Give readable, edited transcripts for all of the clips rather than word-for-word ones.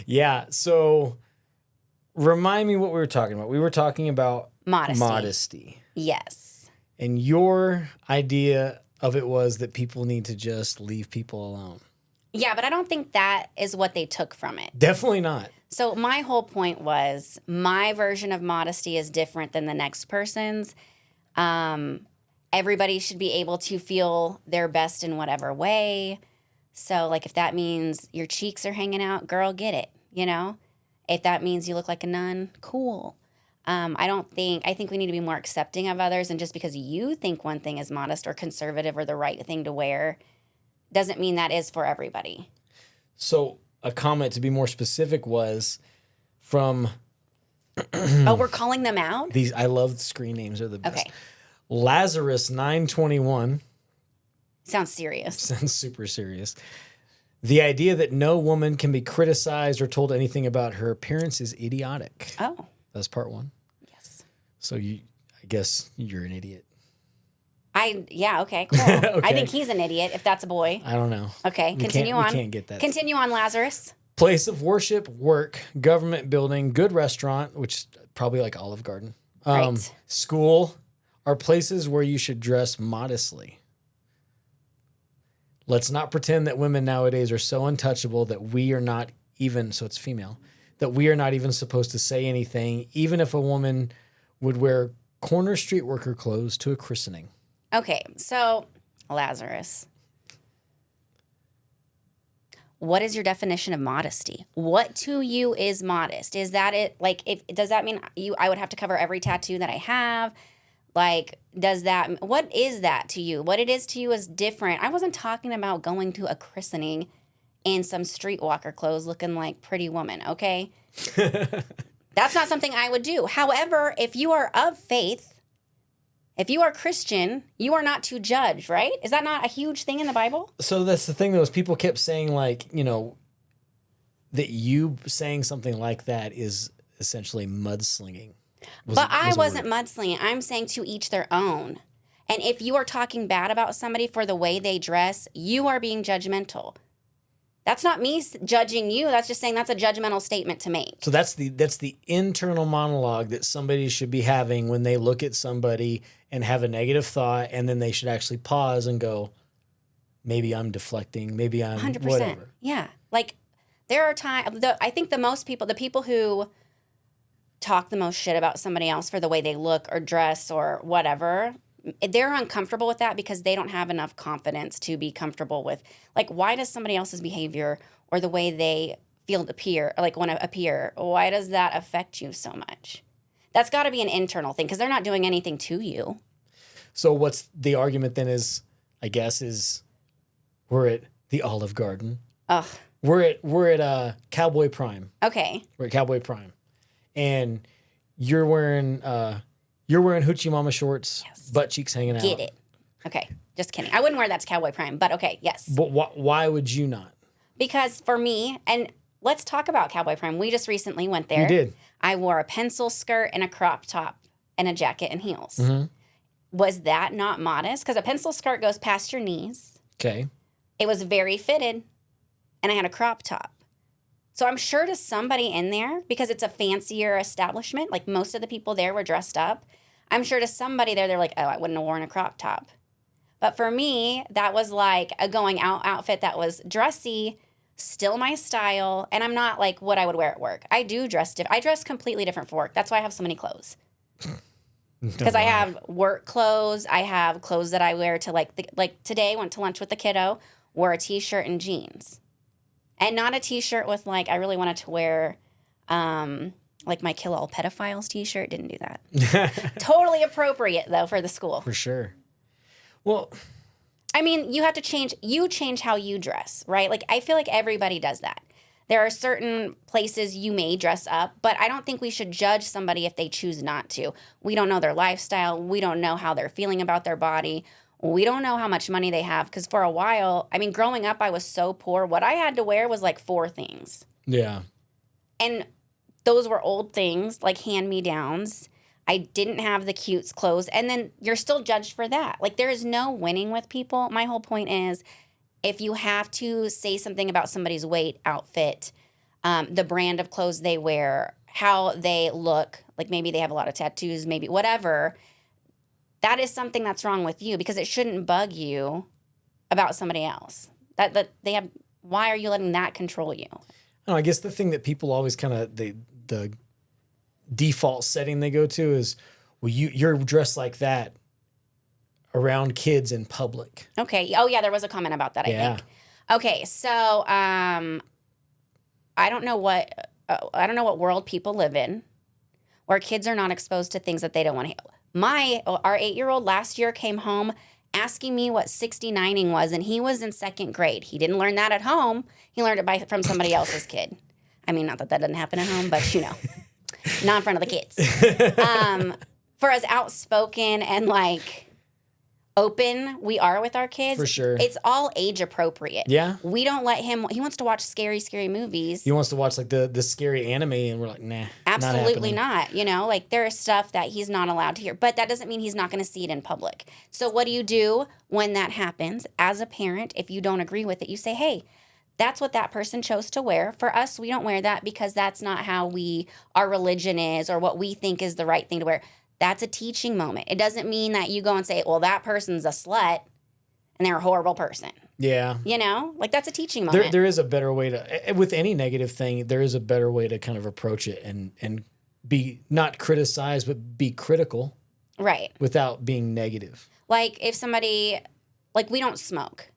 Yeah. So remind me what we were talking about. We were talking about modesty. Yes. And your idea of it was that people need to just leave people alone. Yeah, but I don't think that is what they took from it. Definitely not. So my whole point was my version of modesty is different than the next person's. Everybody should be able to feel their best in whatever way. So, like, if that means your cheeks are hanging out, girl, get it, you know? If that means you look like a nun, cool. I think we need to be more accepting of others. And just because you think one thing is modest or conservative or the right thing to wear doesn't mean that is for everybody. So a comment to be more specific was from... Oh, we're calling them out? I love the screen names. Are the best. Okay. Lazarus 921. Sounds serious. Sounds super serious. The idea that no woman can be criticized or told anything about her appearance is idiotic. Oh. That's part one. Yes. So I guess you're an idiot. Okay, cool. Okay. I think he's an idiot if that's a boy. I don't know. Okay, continue on. We can't get that. Continue on, Lazarus. Place of worship, work, government building, good restaurant, which is probably like Olive Garden. Right. School are places where you should dress modestly. Let's not pretend that women nowadays are so untouchable that we are not even, so it's female, that we are not even supposed to say anything, even if a woman would wear corner street worker clothes to a christening. Okay, so Lazarus. What is your definition of modesty? What to you is modest? Is that it? Like, does that mean I would have to cover every tattoo that I have? Like, what is that to you? What it is to you is different. I wasn't talking about going to a christening in some streetwalker clothes looking like Pretty Woman, okay? That's not something I would do. However, if you are of faith, if you are Christian, you are not to judge, right? Is that not a huge thing in the Bible? So that's the thing, though, is people kept saying, like, that you saying something like that is essentially mudslinging. But I wasn't mudslinging. I'm saying to each their own. And if you are talking bad about somebody for the way they dress, you are being judgmental. That's not me judging you. That's just saying that's a judgmental statement to make. So that's the internal monologue that somebody should be having when they look at somebody and have a negative thought, and then they should actually pause and go, maybe I'm deflecting, maybe I'm 100%. Whatever. Yeah. Like, there are times, I think the people who talk the most shit about somebody else for the way they look or dress or whatever, they're uncomfortable with that because they don't have enough confidence to be comfortable with, like, why does somebody else's behavior or the way they want to appear, why does that affect you so much? That's got to be an internal thing because they're not doing anything to you. So what's the argument then is, I guess, is we're at the Olive Garden. Ugh. We're at Cowboy Prime. Okay. We're at Cowboy Prime. And you're wearing Hoochie Mama shorts, yes. Butt cheeks hanging out. Get it. Okay. Just kidding. I wouldn't wear that to Cowboy Prime, but okay, yes. But why would you not? Because for me, and let's talk about Cowboy Prime. We just recently went there. You did. I wore a pencil skirt and a crop top and a jacket and heels. Mm-hmm. Was that not modest? Because a pencil skirt goes past your knees. Okay. It was very fitted, and I had a crop top. So I'm sure to somebody in there, because it's a fancier establishment, like most of the people there were dressed up, I'm sure to somebody there, they're like, oh, I wouldn't have worn a crop top. But for me, that was like a going out outfit that was dressy, still my style, and I'm not like what I would wear at work. I do dress I dress completely different for work. That's why I have so many clothes. Because I have work clothes. I have clothes that I wear to like today, went to lunch with the kiddo, wore a t-shirt and jeans. And not a t-shirt with like, I really wanted to wear like my Kill All Pedophiles t-shirt. Didn't do that. Totally appropriate though for the school. For sure. Well, I mean, you have to change how you dress, right? Like, I feel like everybody does that. There are certain places you may dress up, but I don't think we should judge somebody if they choose not to. We don't know their lifestyle. We don't know how they're feeling about their body. We don't know how much money they have. Because for a while, I mean, growing up, I was so poor. What I had to wear was like 4 things. Yeah. And those were old things, like hand-me-downs. I didn't have the cute clothes. And then you're still judged for that. Like, there is no winning with people. My whole point is, if you have to say something about somebody's weight, outfit, the brand of clothes they wear, how they look, like maybe they have a lot of tattoos, maybe whatever, that is something that's wrong with you because it shouldn't bug you about somebody else. That they have. Why are you letting that control you? I guess the thing that people always kind of the default setting they go to is, well, you're dressed like that around kids in public. Okay. Oh yeah, there was a comment about that. I think. Okay, so I don't know what world people live in, where kids are not exposed to things that they don't want to. Our 8-year-old last year came home asking me what 69ing was, and he was in 2nd grade. He didn't learn that at home. He learned it from somebody else's kid. I mean, not that doesn't happen at home, but not in front of the kids. For as outspoken and like open we are with our kids, for sure, it's all age appropriate. Yeah, we don't let him. He wants to watch scary movies. He wants to watch like the scary anime, and we're like, nah, absolutely not. Like there is stuff that he's not allowed to hear, but that doesn't mean he's not going to see it in public. So what do you do when that happens as a parent? If you don't agree with it, you say, hey, that's what that person chose to wear. For us, we don't wear that because that's not how our religion is or what we think is the right thing to wear. That's a teaching moment. It doesn't mean that you go and say, well, that person's a slut and they're a horrible person. Yeah. Like that's a teaching moment. There is a better way to, with any negative thing, there is a better way to kind of approach it and be not criticized, but be critical. Right. Without being negative. Like if somebody, like we don't smoke,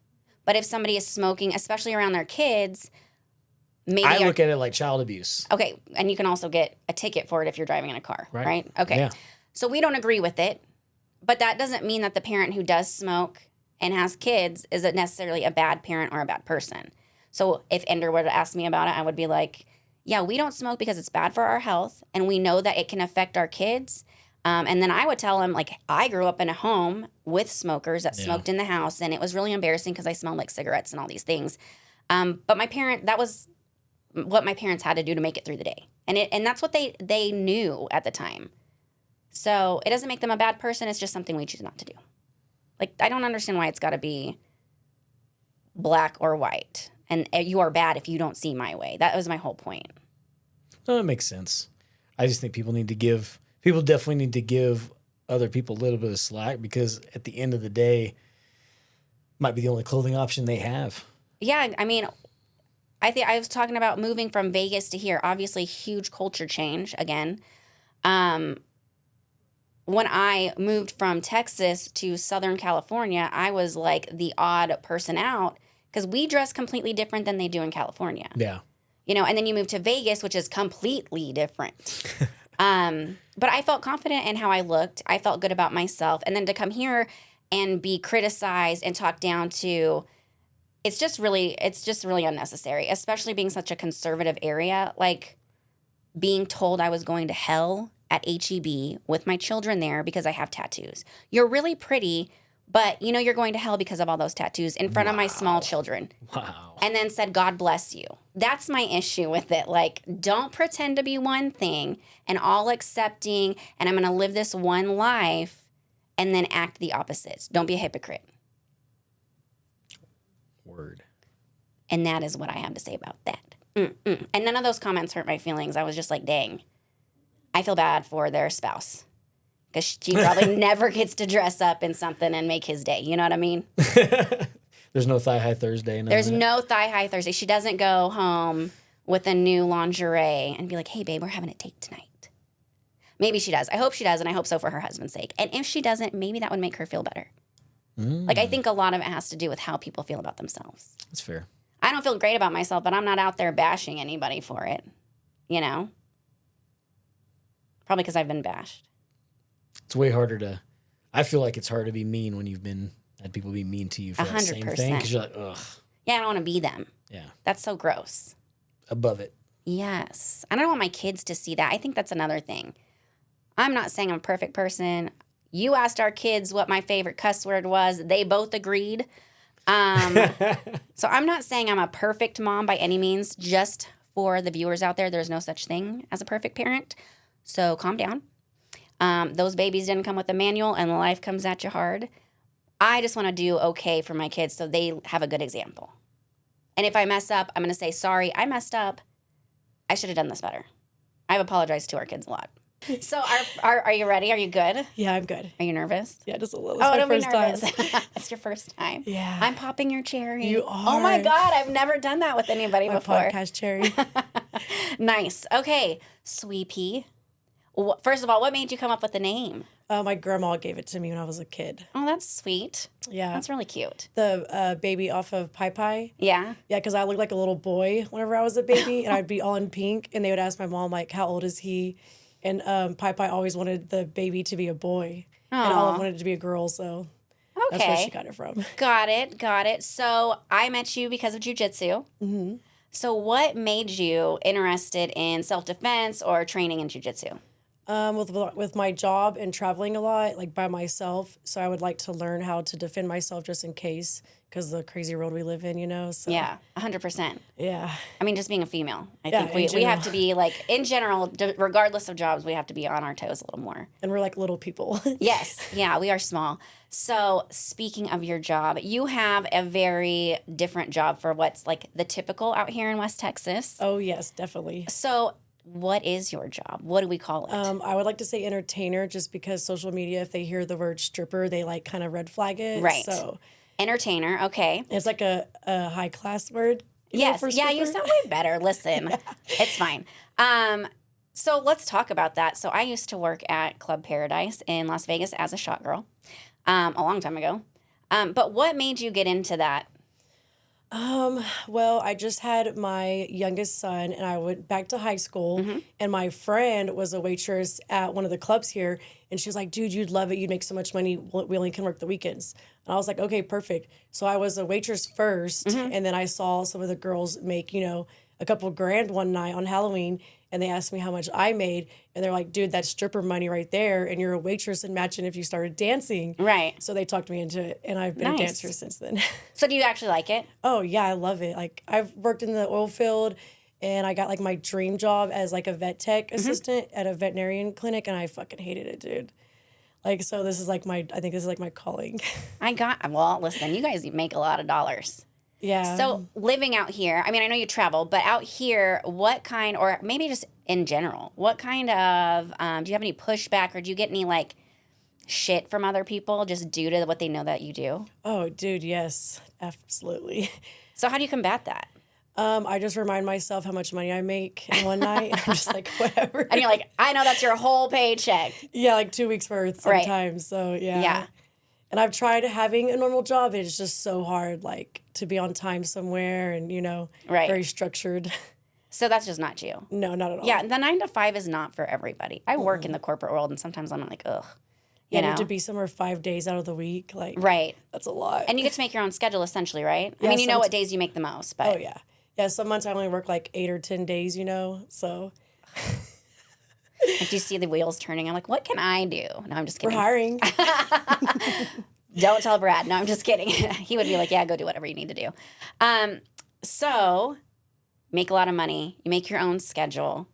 but if somebody is smoking, especially around their kids, maybe I look at it like child abuse. Okay. And you can also get a ticket for it if you're driving in a car, right? Okay. Yeah. So we don't agree with it, but that doesn't mean that the parent who does smoke and has kids is necessarily a bad parent or a bad person. So if Ender were to ask me about it, I would be like, yeah, we don't smoke because it's bad for our health, and we know that it can affect our kids. And then I would tell him, like, I grew up in a home with smokers that smoked in the house, and it was really embarrassing because I smelled like cigarettes and all these things. But that was what my parents had to do to make it through the day. And that's what they knew at the time. So it doesn't make them a bad person. It's just something we choose not to do. Like, I don't understand why it's got to be black or white. And you are bad if you don't see my way. That was my whole point. No, that makes sense. I just think people definitely need to give other people a little bit of slack because at the end of the day, might be the only clothing option they have. Yeah, I mean, I think I was talking about moving from Vegas to here. Obviously, huge culture change again. When I moved from Texas to Southern California, I was like the odd person out because we dress completely different than they do in California. Yeah. And then you move to Vegas, which is completely different. But I felt confident in how I looked. I felt good about myself. And then to come here and be criticized and talked down to, it's just really unnecessary, especially being such a conservative area. Like being told I was going to hell at HEB with my children there because I have tattoos. You're really pretty, but you're going to hell because of all those tattoos in front of my small children. Wow. And then said, God bless you. That's my issue with it. Like, don't pretend to be one thing and all accepting, and I'm going to live this one life and then act the opposites. Don't be a hypocrite. Word. And that is what I have to say about that. And none of those comments hurt my feelings. I was just like, dang. I feel bad for their spouse because she probably never gets to dress up in something and make his day. You know what I mean? There's no thigh high Thursday. There's no thigh high Thursday. She doesn't go home with a new lingerie and be like, hey, babe, we're having a date tonight. Maybe she does. I hope she does, and I hope so for her husband's sake. And if she doesn't, maybe that would make her feel better. Like, I think a lot of it has to do with how people feel about themselves. That's fair. I don't feel great about myself, but I'm not out there bashing anybody for it, Probably because I've been bashed. It's way harder I feel like it's hard to be mean when you've had people be mean to you for that same thing. Because you're like, ugh. Yeah, I don't want to be them. Yeah. That's so gross. Above it. Yes. I don't want my kids to see that. I think that's another thing. I'm not saying I'm a perfect person. You asked our kids what my favorite cuss word was. They both agreed. So I'm not saying I'm a perfect mom by any means. Just for the viewers out there, there's no such thing as a perfect parent. So calm down. Those babies didn't come with a manual and life comes at you hard. I just want to do okay for my kids so they have a good example. And if I mess up, I'm going to say, sorry, I messed up. I should have done this better. I've apologized to our kids a lot. So are you ready? Are you good? Yeah, I'm good. Are you nervous? Yeah, just a little. Oh, It's don't my be first nervous. time. It's your first time. Yeah. I'm popping your cherry. You Oh my are. God, I've never done that with anybody My before. podcast cherry. Nice. Okay, Swee Pea. First of all, what made you come up with the name? My grandma gave it to me when I was a kid. Oh, that's sweet. Yeah. That's really cute. The baby off of Pai Pai. Yeah. Yeah, because I looked like a little boy whenever I was a baby, and I'd be all in pink, and they would ask my mom, like, how old is he? And Pai Pai always wanted the baby to be a boy, and Olive wanted it to be a girl, so that's where she got it from. Got it. So I met you because of Jiu-Jitsu. Mm-hmm. So what made you interested in self-defense or training in Jiu-Jitsu? With my job and traveling a lot, like by myself, so I would like to learn how to defend myself just in case, because the crazy world we live in, you know? So, Yeah, 100%. yeah. I mean, just being a female. I Yeah, think we in have to be, like, in general, regardless of jobs, we have to be on our toes a little more. And we're like little people. Yes. Yeah, we are small. So speaking of your job, you have a very different job for what's, like, the typical out here in West Texas. Oh, yes, definitely. So what is your job? What do we call it? I would like to say entertainer just because social media, if they hear the word stripper, they like kind of red flag it. Right. So Entertainer, okay. it's like a high class word. Yes, for yeah, you stripper. sound way better. Listen, it's fine. So let's talk about that. So I used to work at Club Paradise in Las Vegas as a shot girl a long time ago. But what made you get into that? Well, I just had my youngest son, and I went back to high school, and my friend was a waitress at one of the clubs here, and she was like, dude, you'd love it. You'd make so much money. We only can work the weekends. And I was like, okay, perfect. So I was a waitress first, and then I saw some of the girls make, a couple grand one night on Halloween, and they asked me how much I made, and they're like, dude, that's stripper money right there, and you're a waitress, imagine if you started dancing. Right. So they talked me into it, and I've been a dancer since then. So do you actually like it? Oh, yeah, I love it. Like, I've worked in the oil field, and I got, like, my dream job as, like, a vet tech assistant at a veterinarian clinic, and I fucking hated it, dude. Like, so this is, like, I think this is, like, my calling. Well, listen, you guys make a lot of dollars. Yeah. So living out here, I mean, I know you travel, but out here, what kind, or maybe just in general, what kind of, do you have any pushback or do you get any, like, shit from other people just due to what they know that you do? Oh, dude, yes, absolutely. So how do you combat that? I just remind myself how much money I make in one night. I'm just like, whatever. And you're like, I know that's your whole paycheck. Yeah, like 2 weeks worth sometimes. So, yeah. Yeah. And I've tried having a normal job. It's just so hard, like, to be on time somewhere and, Right. very structured. So that's just not you. No, not at all. Yeah, the 9 to 5 is not for everybody. I work in the corporate world, and sometimes I'm like, ugh. You know? need to be somewhere 5 days out of the week. Like, Right. that's a lot. And you get to make your own schedule, essentially, right? I Yeah, mean, you know what days you make the most, but... Oh, yeah. Yeah, some months I only work like 8 or 10 days, so... Like, do you see the wheels turning? I'm like, what can I do? No, I'm just We're kidding. hiring. Don't tell Brad. No, I'm just kidding. He would be like, yeah, go do whatever you need to do. So, make a lot of money. You make your own schedule.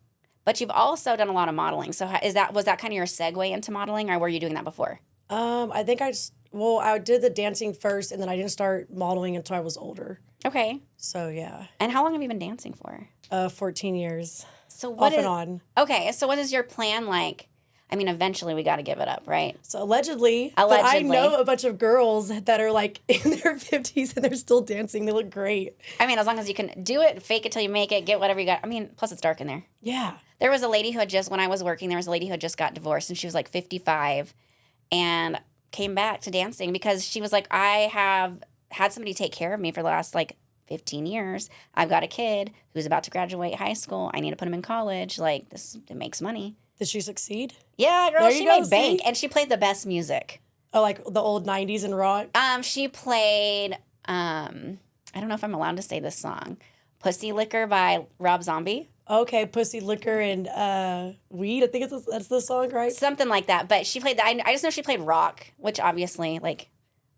But you've also done a lot of modeling. So was that kind of your segue into modeling, or were you doing that before? I think I did the dancing first, and then I didn't start modeling until I was older. Okay. So, yeah. And how long have you been dancing for? 14 years. So what Off and on. Okay, so what is your plan like? I mean, eventually we got to give it up, right? So allegedly. But I know a bunch of girls that are like in their 50s and they're still dancing. They look great. I mean, as long as you can do it, fake it till you make it, get whatever you got. I mean, plus it's dark in there. Yeah. There was a lady who had when I was working, there was a lady who had just got divorced, and she was like 55 and came back to dancing because she was like, I have had somebody take care of me for the last like 15 years. I've got a kid who's about to graduate high school. I need to put him in college. Like, it makes money. Did she succeed? Yeah, girl, she made bank, and she played the best music. Oh, like the old 90s and rock? She played, I don't know if I'm allowed to say this song, Pussy Liquor by Rob Zombie. Okay, Pussy Liquor and Weed. I think that's the song, right? Something like that. But she played, I just know she played rock, which obviously, like,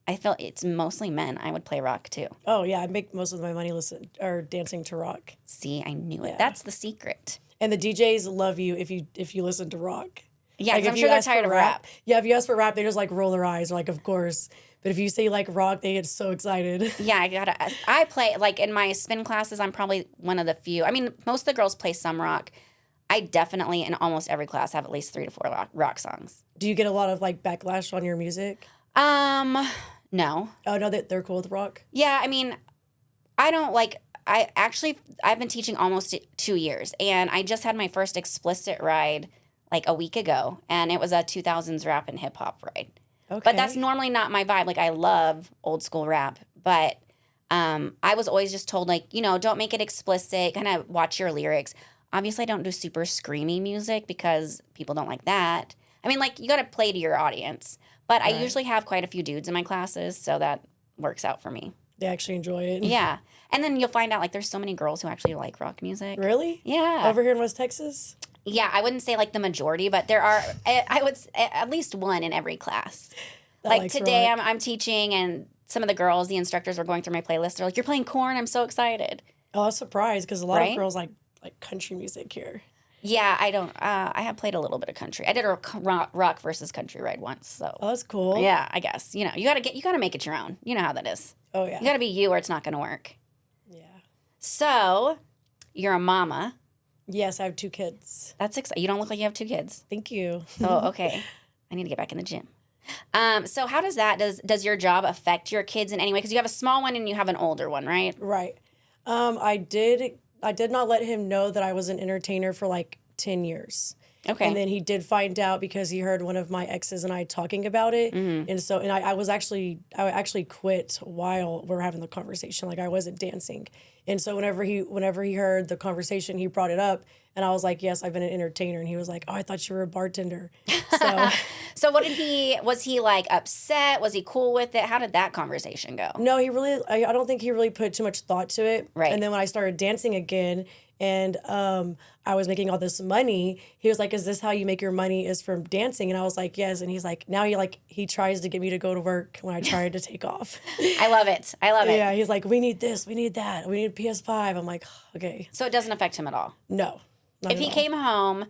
I feel it's mostly men. I would play rock too. Oh, yeah. I make most of my money dancing to rock. See, I knew it. Yeah. That's the secret. And the DJs love you if you listen to rock. Yeah, like, I'm sure they're tired of rap. Yeah, if you ask for rap, they just like roll their eyes. Like, of course. But if you say like rock, they get so excited. Yeah, I play, like in my spin classes, I'm probably one of the few. I mean, most of the girls play some rock. I definitely, in almost every class, have at least 3 to 4 rock songs. Do you get a lot of like backlash on your music? No. Oh, no, they're cool with rock? Yeah, I mean, I've been teaching almost 2 years, and I just had my first explicit ride like a week ago, and it was a 2000s rap and hip hop ride. Okay. But that's normally not my vibe. Like, I love old school rap, but I was always just told, like, don't make it explicit, kind of watch your lyrics. Obviously, I don't do super screamy music because people don't like that. I mean, like, you got to play to your audience. But I usually have quite a few dudes in my classes, so that works out for me. They actually enjoy it. Yeah. And then you'll find out, like, there's so many girls who actually like rock music. Really? Yeah. Over here in West Texas? Yeah, I wouldn't say, like, the majority, but there are, I would say, at least one in every class. Like, today I'm teaching, and some of the girls, the instructors were going through my playlist. They're like, you're playing Korn? I'm so excited. Oh, I was surprised because a lot of girls like country music here. Yeah, I don't. I have played a little bit of country. I did a rock versus country ride once. So. Oh, that's cool. Yeah, I guess. You gotta make it your own. You know how that is. Oh yeah. You gotta be you, or it's not gonna work. Yeah. So, you're a mama. Yes, I have 2 kids. That's exciting. You don't look like you have 2 kids. Thank you. Oh, okay. I need to get back in the gym. So how does your job affect your kids in any way? Because you have a small one and you have an older one, right? Right. I did not let him know that I was an entertainer for like 10 years. Okay. And then he did find out because he heard one of my exes and I talking about it. Mm-hmm. And so, I actually quit while we were having the conversation. Like I wasn't dancing. And so whenever he heard the conversation, he brought it up. And I was like, yes, I've been an entertainer. And he was like, oh, I thought you were a bartender. So, So was he like upset? Was he cool with it? How did that conversation go? no, I don't think he really put too much thought to it. Right. And then when I started dancing again and I was making all this money, he was like, is this how you make your money, is from dancing? And I was like, yes. And he's like, now he tries to get me to go to work when I tried to take off. I love it. Yeah, he's like, we need this, we need that, we need a PS5. I'm like, okay. So it doesn't affect him at all? No. If he came home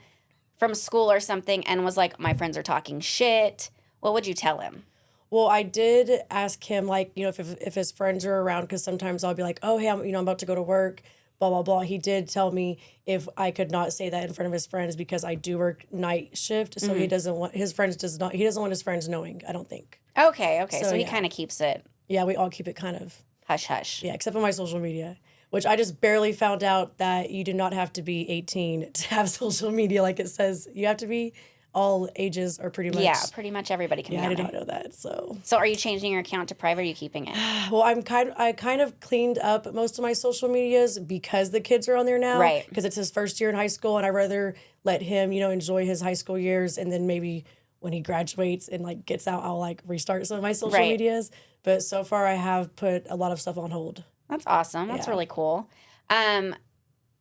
from school or something and was like, my friends are talking shit, what would you tell him? Well, I did ask him, like, if his friends are around, because sometimes I'll be like, oh, hey, I'm about to go to work, blah, blah, blah. He did tell me if I could not say that in front of his friends because I do work night shift, so he doesn't want his friends knowing, I don't think. Okay. So he yeah. kind of keeps it Yeah, we all keep it kind of hush-hush. yeah, except for my social media, which I just barely found out that you do not have to be 18 to have social media. Like it says, you have to be all ages or pretty much. Yeah, pretty much everybody can be Yeah, I on did there. not know that. So are you changing your account to private, or are you keeping it? well, I kind of cleaned up most of my social medias because the kids are on there now. Right. Because it's his first year in high school, and I'd rather let him, enjoy his high school years, and then maybe when he graduates and like gets out, I'll like restart some of my social medias. But so far, I have put a lot of stuff on hold. That's awesome. That's really cool.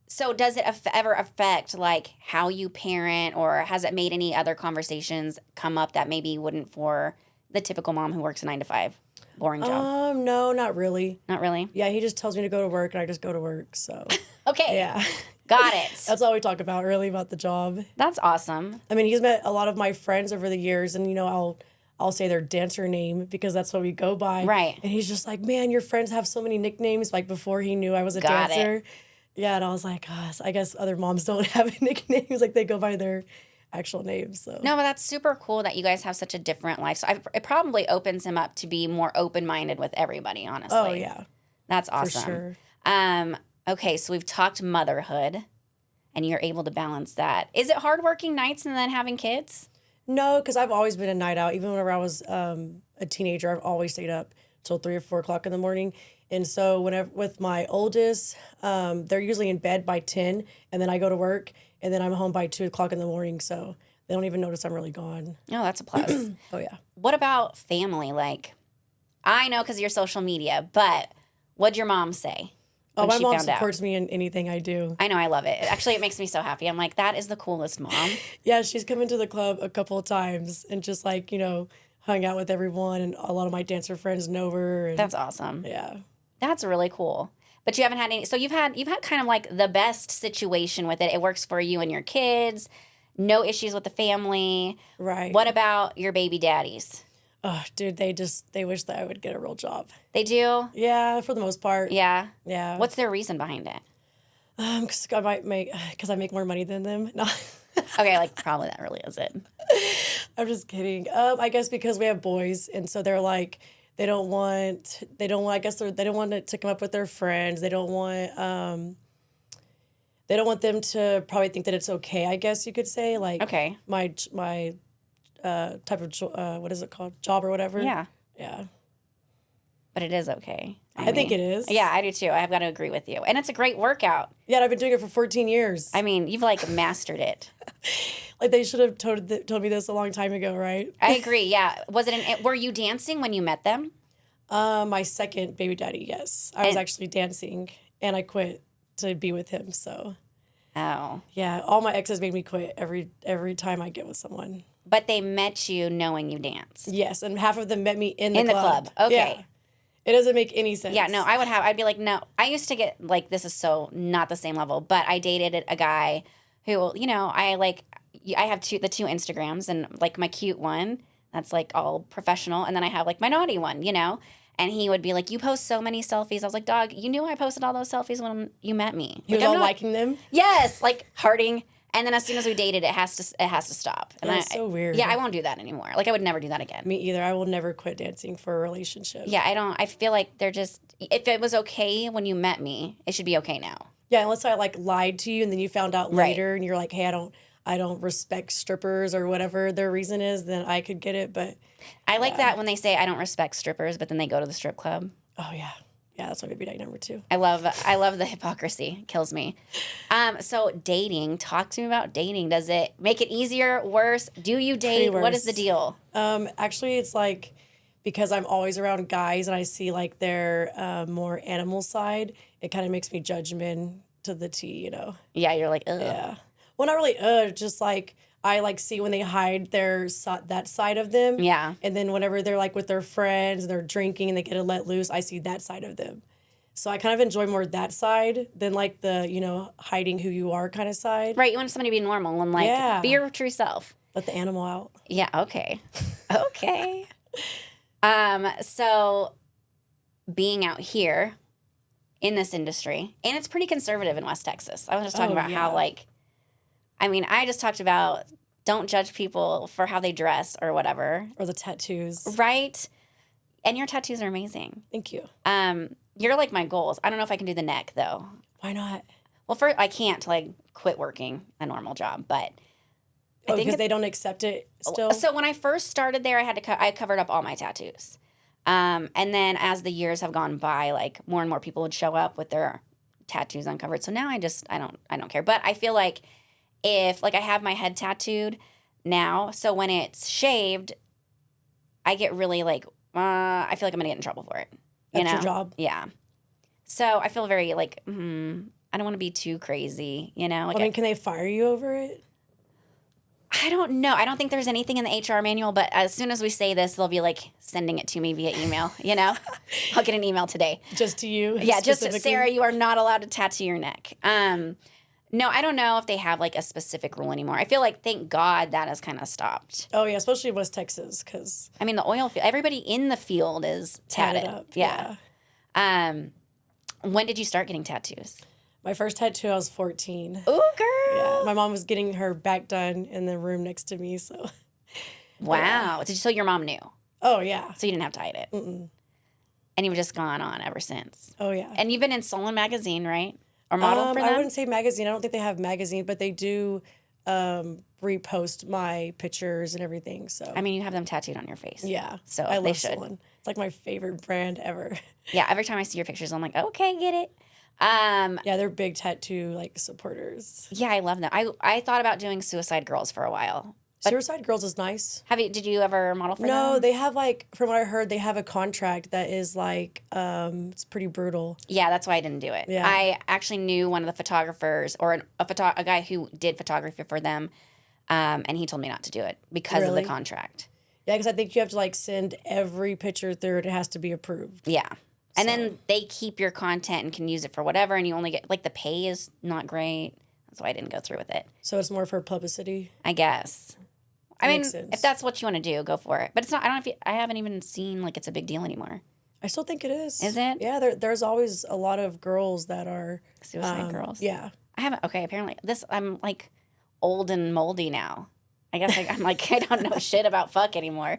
So does it ever affect like how you parent, or has it made any other conversations come up that maybe wouldn't for the typical mom who works a 9 to 5 boring job? No, not really. Not really? Yeah, he just tells me to go to work and I just go to work. So Okay. yeah. Got it. That's all we talk about really, about the job. That's awesome. I mean, he's met a lot of my friends over the years, and I'll say their dancer name because that's what we go by. Right. And he's just like, man, your friends have so many nicknames, like before he knew I was a Got dancer. it. Yeah, and I was like, I guess other moms don't have nicknames, like they go by their actual names. So No, but that's super cool that you guys have such a different life. So it probably opens him up to be more open-minded with everybody, honestly. Oh yeah. That's awesome. For sure. Okay, so we've talked motherhood, and you're able to balance that. Is it hard working nights and then having kids? No, because I've always been a night out. Even whenever I was a teenager, I've always stayed up till 3 or 4 o'clock in the morning. And so whenever with my oldest, they're usually in bed by 10, and then I go to work, and then I'm home by 2 o'clock in the morning. So they don't even notice I'm really gone. Oh, that's a plus. Oh yeah. What about family? Like, I know because of your social media, but what'd your mom say? Oh, my she mom found out? supports me in anything I do. I know, I love it. Actually, it makes me so happy. I'm like, that is the coolest mom. Yeah, she's come into the club a couple of times and just like, hung out with everyone, and a lot of my dancer friends know her. And, That's awesome. yeah. That's really cool. But you haven't had any. So you've had kind of like the best situation with it. It works for you and your kids. No issues with the family. Right. What about your baby daddies? Oh, dude, they wish that I would get a real job. They do? Yeah, for the most part. Yeah. Yeah. What's their reason behind it? Because I make more money than them. No. Okay, like probably that really is it. I'm just kidding. I guess because we have boys, and so they're like, they don't want. I guess they don't want to come up with their friends. They don't want. They don't want them to probably think that it's okay. I guess you could say like. Okay. My type of what is it called, job or whatever. Yeah. Yeah. But it is okay. I think it is. Yeah, I do too. I've got to agree with you. And it's a great workout. Yeah, and I've been doing it for 14 years. I mean, you've like mastered it. Like they should have told me this a long time ago, right? I agree. Yeah. Were you dancing when you met them? My second baby daddy, yes. I was actually dancing and I quit to be with him. So Oh. yeah, all my exes made me quit every time I get with someone. But they met you knowing you dance. Yes, and half of them met me in the In the club. club. Okay. Yeah. It doesn't make any sense. Yeah, no, I'd be like, no. I used to get, like, this is so not the same level, but I dated a guy who, you know, I have the two Instagrams, and, like, my cute one, that's, like, all professional, and then I have, like, my naughty one, you know? And he would be like, you post so many selfies. I was like, dog, you knew I posted all those selfies when you met me. He was I'm all not- liking them? Yes, like, hearting. And then as soon as we dated, it has to stop. And That's so weird. Yeah, I won't do that anymore. Like, I would never do that again. Me either. I will never quit dancing for a relationship. Yeah, I feel like they're just, if it was okay when you met me, it should be okay now. Yeah, unless I like lied to you and then you found out Right. later and you're like, hey, I don't respect strippers or whatever their reason is, then I could get it. But I like that when they say I don't respect strippers, but then they go to the strip club. oh yeah. Yeah, that's my baby daddy number 2. I love the hypocrisy. It kills me. So dating, talk to me about dating. Does it make it easier, worse? Do you date? Pretty What is worse. the deal? Actually, it's like because I'm always around guys and I see like their more animal side, it kind of makes me judge men to the T, you know? Yeah, you're like, ugh. Yeah. Well, not really, just like I like see when they hide that side of them. Yeah. And then whenever they're like with their friends and they're drinking and they get to let loose, I see that side of them. So I kind of enjoy more that side than like the, you know, hiding who you are kind of side. Right, you want somebody to be normal and like Yeah. be your true self. Let the animal out. Yeah, okay. Okay. So being out here in this industry, and it's pretty conservative in West Texas. I was just talking about yeah. how like, I mean, I just talked about don't judge people for how they dress or whatever, Or the tattoos. right? And your tattoos are amazing. Thank you. You're like my goals. I don't know if I can do the neck though. Why not? Well, first I can't like quit working a normal job, but Oh, think because it- they don't accept it still? So when I first started there, I covered up all my tattoos, and then as the years have gone by, like more and more people would show up with their tattoos uncovered. So now I don't care. But I feel like if like I have my head tattooed now, so when it's shaved, I get really like I feel like I'm gonna get in trouble for it. That's your job? Yeah. So I feel very like I don't want to be too crazy, you know. Like I mean, can they fire you over it? I don't know. I don't think there's anything in the HR manual, but as soon as we say this, they'll be like sending it to me via email, you know? I'll get an email today. Just to you? Yeah, just specifically? Sarah, you are not allowed to tattoo your neck. No, I don't know if they have like a specific rule anymore. I feel like, thank God, that has kind of stopped. Oh, yeah, especially in West Texas because I mean, the oil field, everybody in the field is tatted. up. Yeah. When did you start getting tattoos? My first tattoo, I was 14. Ooh, girl. Yeah, my mom was getting her back done in the room next to me, so. Wow. So your mom knew. Oh, yeah. So you didn't have to hide it. Mm-mm. And you've just gone on ever since. Oh, yeah. And you've been in Solon Magazine, right? Or model for them? I wouldn't say magazine. I don't think they have magazine, but they do repost my pictures and everything, so. I mean, you have them tattooed on your face. Yeah. So I they love should. Solon. It's like my favorite brand ever. Yeah, every time I see your pictures, I'm like, okay, get it. Yeah, they're big tattoo, like, supporters. Yeah, I love them. I thought about doing Suicide Girls for a while. Suicide Girls is nice. Did you ever model for them? No, they have, like, from what I heard, they have a contract that is, like, it's pretty brutal. Yeah, that's why I didn't do it. Yeah. I actually knew one of the photographers or a guy who did photography for them, and he told me not to do it because of Really? the contract. Yeah, because I think you have to, like, send every picture through. It has to be approved. Yeah. And then they keep your content and can use it for whatever, and you only get, like, the pay is not great. That's why I didn't go through with it, So it's more for publicity. I guess. I mean, makes sense. if that's what you want to do, go for it. But it's not. I don't know if I haven't even seen like it's a big deal anymore. I still think it is. Is it? Yeah, there's always a lot of girls that are Suicide girls. Yeah. I haven't. Okay, apparently I'm like old and moldy now. I guess I'm like I don't know shit about fuck anymore.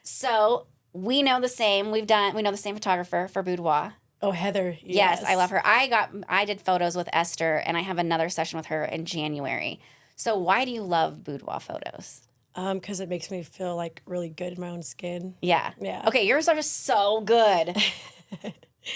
So we know the same. We know the same photographer for Boudoir. Oh, Heather. Yes, I love her. I did photos with Esther, and I have another session with her in January. So why do you love boudoir photos? Because it makes me feel like really good in my own skin. Yeah. Yeah. Okay, yours are just so good.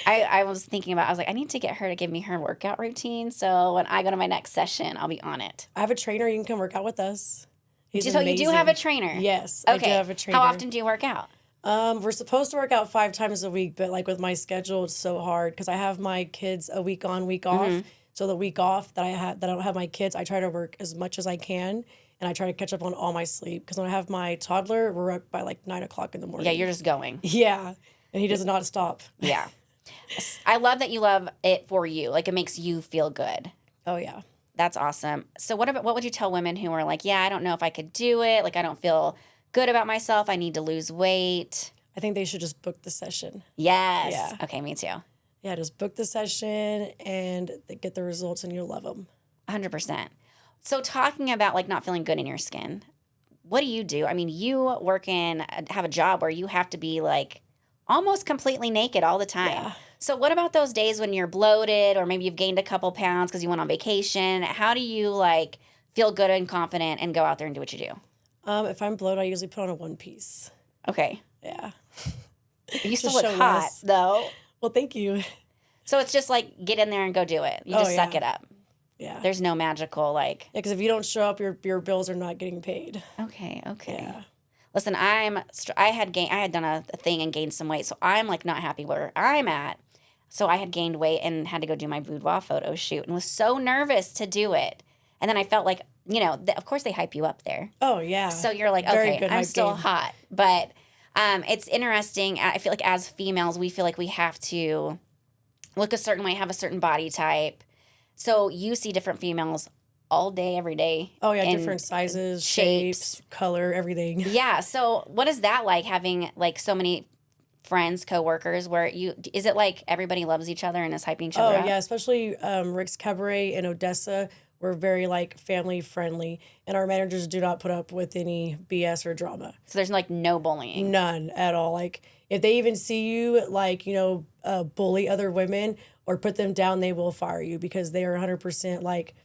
I was thinking about, I was like, I need to get her to give me her workout routine. So when I go to my next session, I'll be on it. I have a trainer. You can come work out with us. He's So amazing. you do have a trainer? Yes, Okay. I do have a trainer. How often do you work out? We're supposed to work out 5 times a week, but like with my schedule, it's so hard because I have my kids a week on, week off. Mm-hmm. So the week off that I don't have my kids, I try to work as much as I can, and I try to catch up on all my sleep. Because when I have my toddler, we're up by like 9 o'clock in the morning. Yeah, you're just going. Yeah, and he does not stop. Yeah. I love that you love it for you. Like it makes you feel good. Oh yeah. That's awesome. So what would you tell women who are like, yeah, I don't know if I could do it. Like I don't feel good about myself. I need to lose weight. I think they should just book the session. Yes. Yeah. Okay, me too. Yeah, just book the session and get the results, and you'll love them. 100%. So talking about like not feeling good in your skin, what do you do? I mean, you have a job where you have to be like almost completely naked all the time. Yeah. So what about those days when you're bloated or maybe you've gained a couple pounds because you went on vacation? How do you like feel good and confident and go out there and do what you do? If I'm bloated, I usually put on a one piece. Okay. Yeah. You still Just look show hot less. though. Well, thank you. So it's just like get in there and go do it. You just suck yeah. it up. Yeah. There's no magical like. Yeah, because if you don't show up, your bills are not getting paid. Okay. Yeah. Listen, I had done a thing and gained some weight, so I'm like not happy where I'm at. So I had gained weight and had to go do my boudoir photo shoot and was so nervous to do it. And then I felt like, of course they hype you up there. Oh yeah. So you're like, Very okay, good I'm hype still game. hot. But it's interesting. I feel like as females, we feel like we have to look a certain way, have a certain body type. So you see different females all day, every day. Oh yeah, in different sizes, shapes. shapes, color, everything. Yeah. So what is that like having like so many friends, coworkers where is it like everybody loves each other and is hyping each other Oh up? yeah, especially Rick's Cabaret in Odessa. We're very like family friendly, and our managers do not put up with any BS or drama. So there's like no bullying. None at all. Like if they even see you like bully other women or put them down, they will fire you because they are 100% like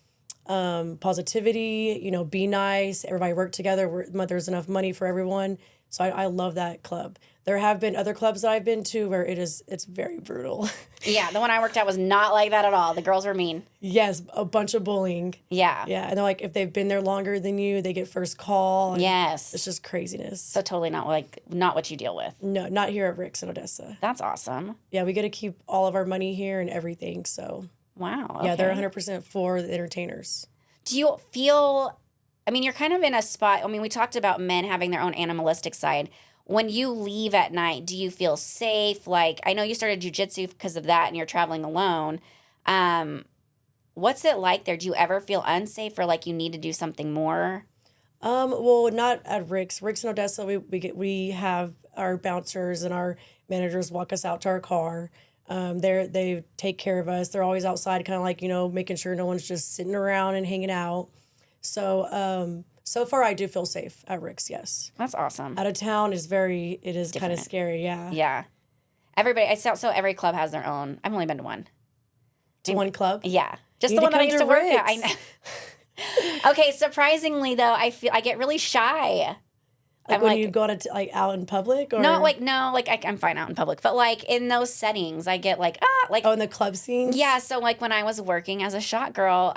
positivity. Be nice. Everybody work together. There's enough money for everyone. So I love that club. There have been other clubs that I've been to where it's very brutal. Yeah, the one I worked at was not like that at all. The girls were mean. Yes, a bunch of bullying. Yeah. Yeah, and they're like, if they've been there longer than you, they get first call. And Yes. it's just craziness. So totally not what you deal with. No, not here at Rick's in Odessa. That's awesome. Yeah, we get to keep all of our money here and everything. So Wow. yeah, they're okay. 100% for the entertainers. Do you feel, I mean, you're kind of in a spot, I mean, we talked about men having their own animalistic side. When you leave at night, do you feel safe? Like, I know you started jiu-jitsu because of that and you're traveling alone. What's it like there? Do you ever feel unsafe or like you need to do something more? Well, not at Rick's. Rick's in Odessa, we have our bouncers and our managers walk us out to our car. They take care of us. They're always outside, kind of like, making sure no one's just sitting around and hanging out. So, so far I do feel safe at Rick's, yes. That's awesome. Out of town it is kind of Different. scary, yeah. Yeah. So every club has their own. I've only been to one. To one club? Yeah. Just You the need one to that I come used to to work at. Rick's. I know. Okay, surprisingly though, I get really shy. Like I'm when you go out in public? Or? no, I'm fine out in public, but like in those settings, I get like Oh, in the club scenes? yeah. So like when I was working as a shot girl,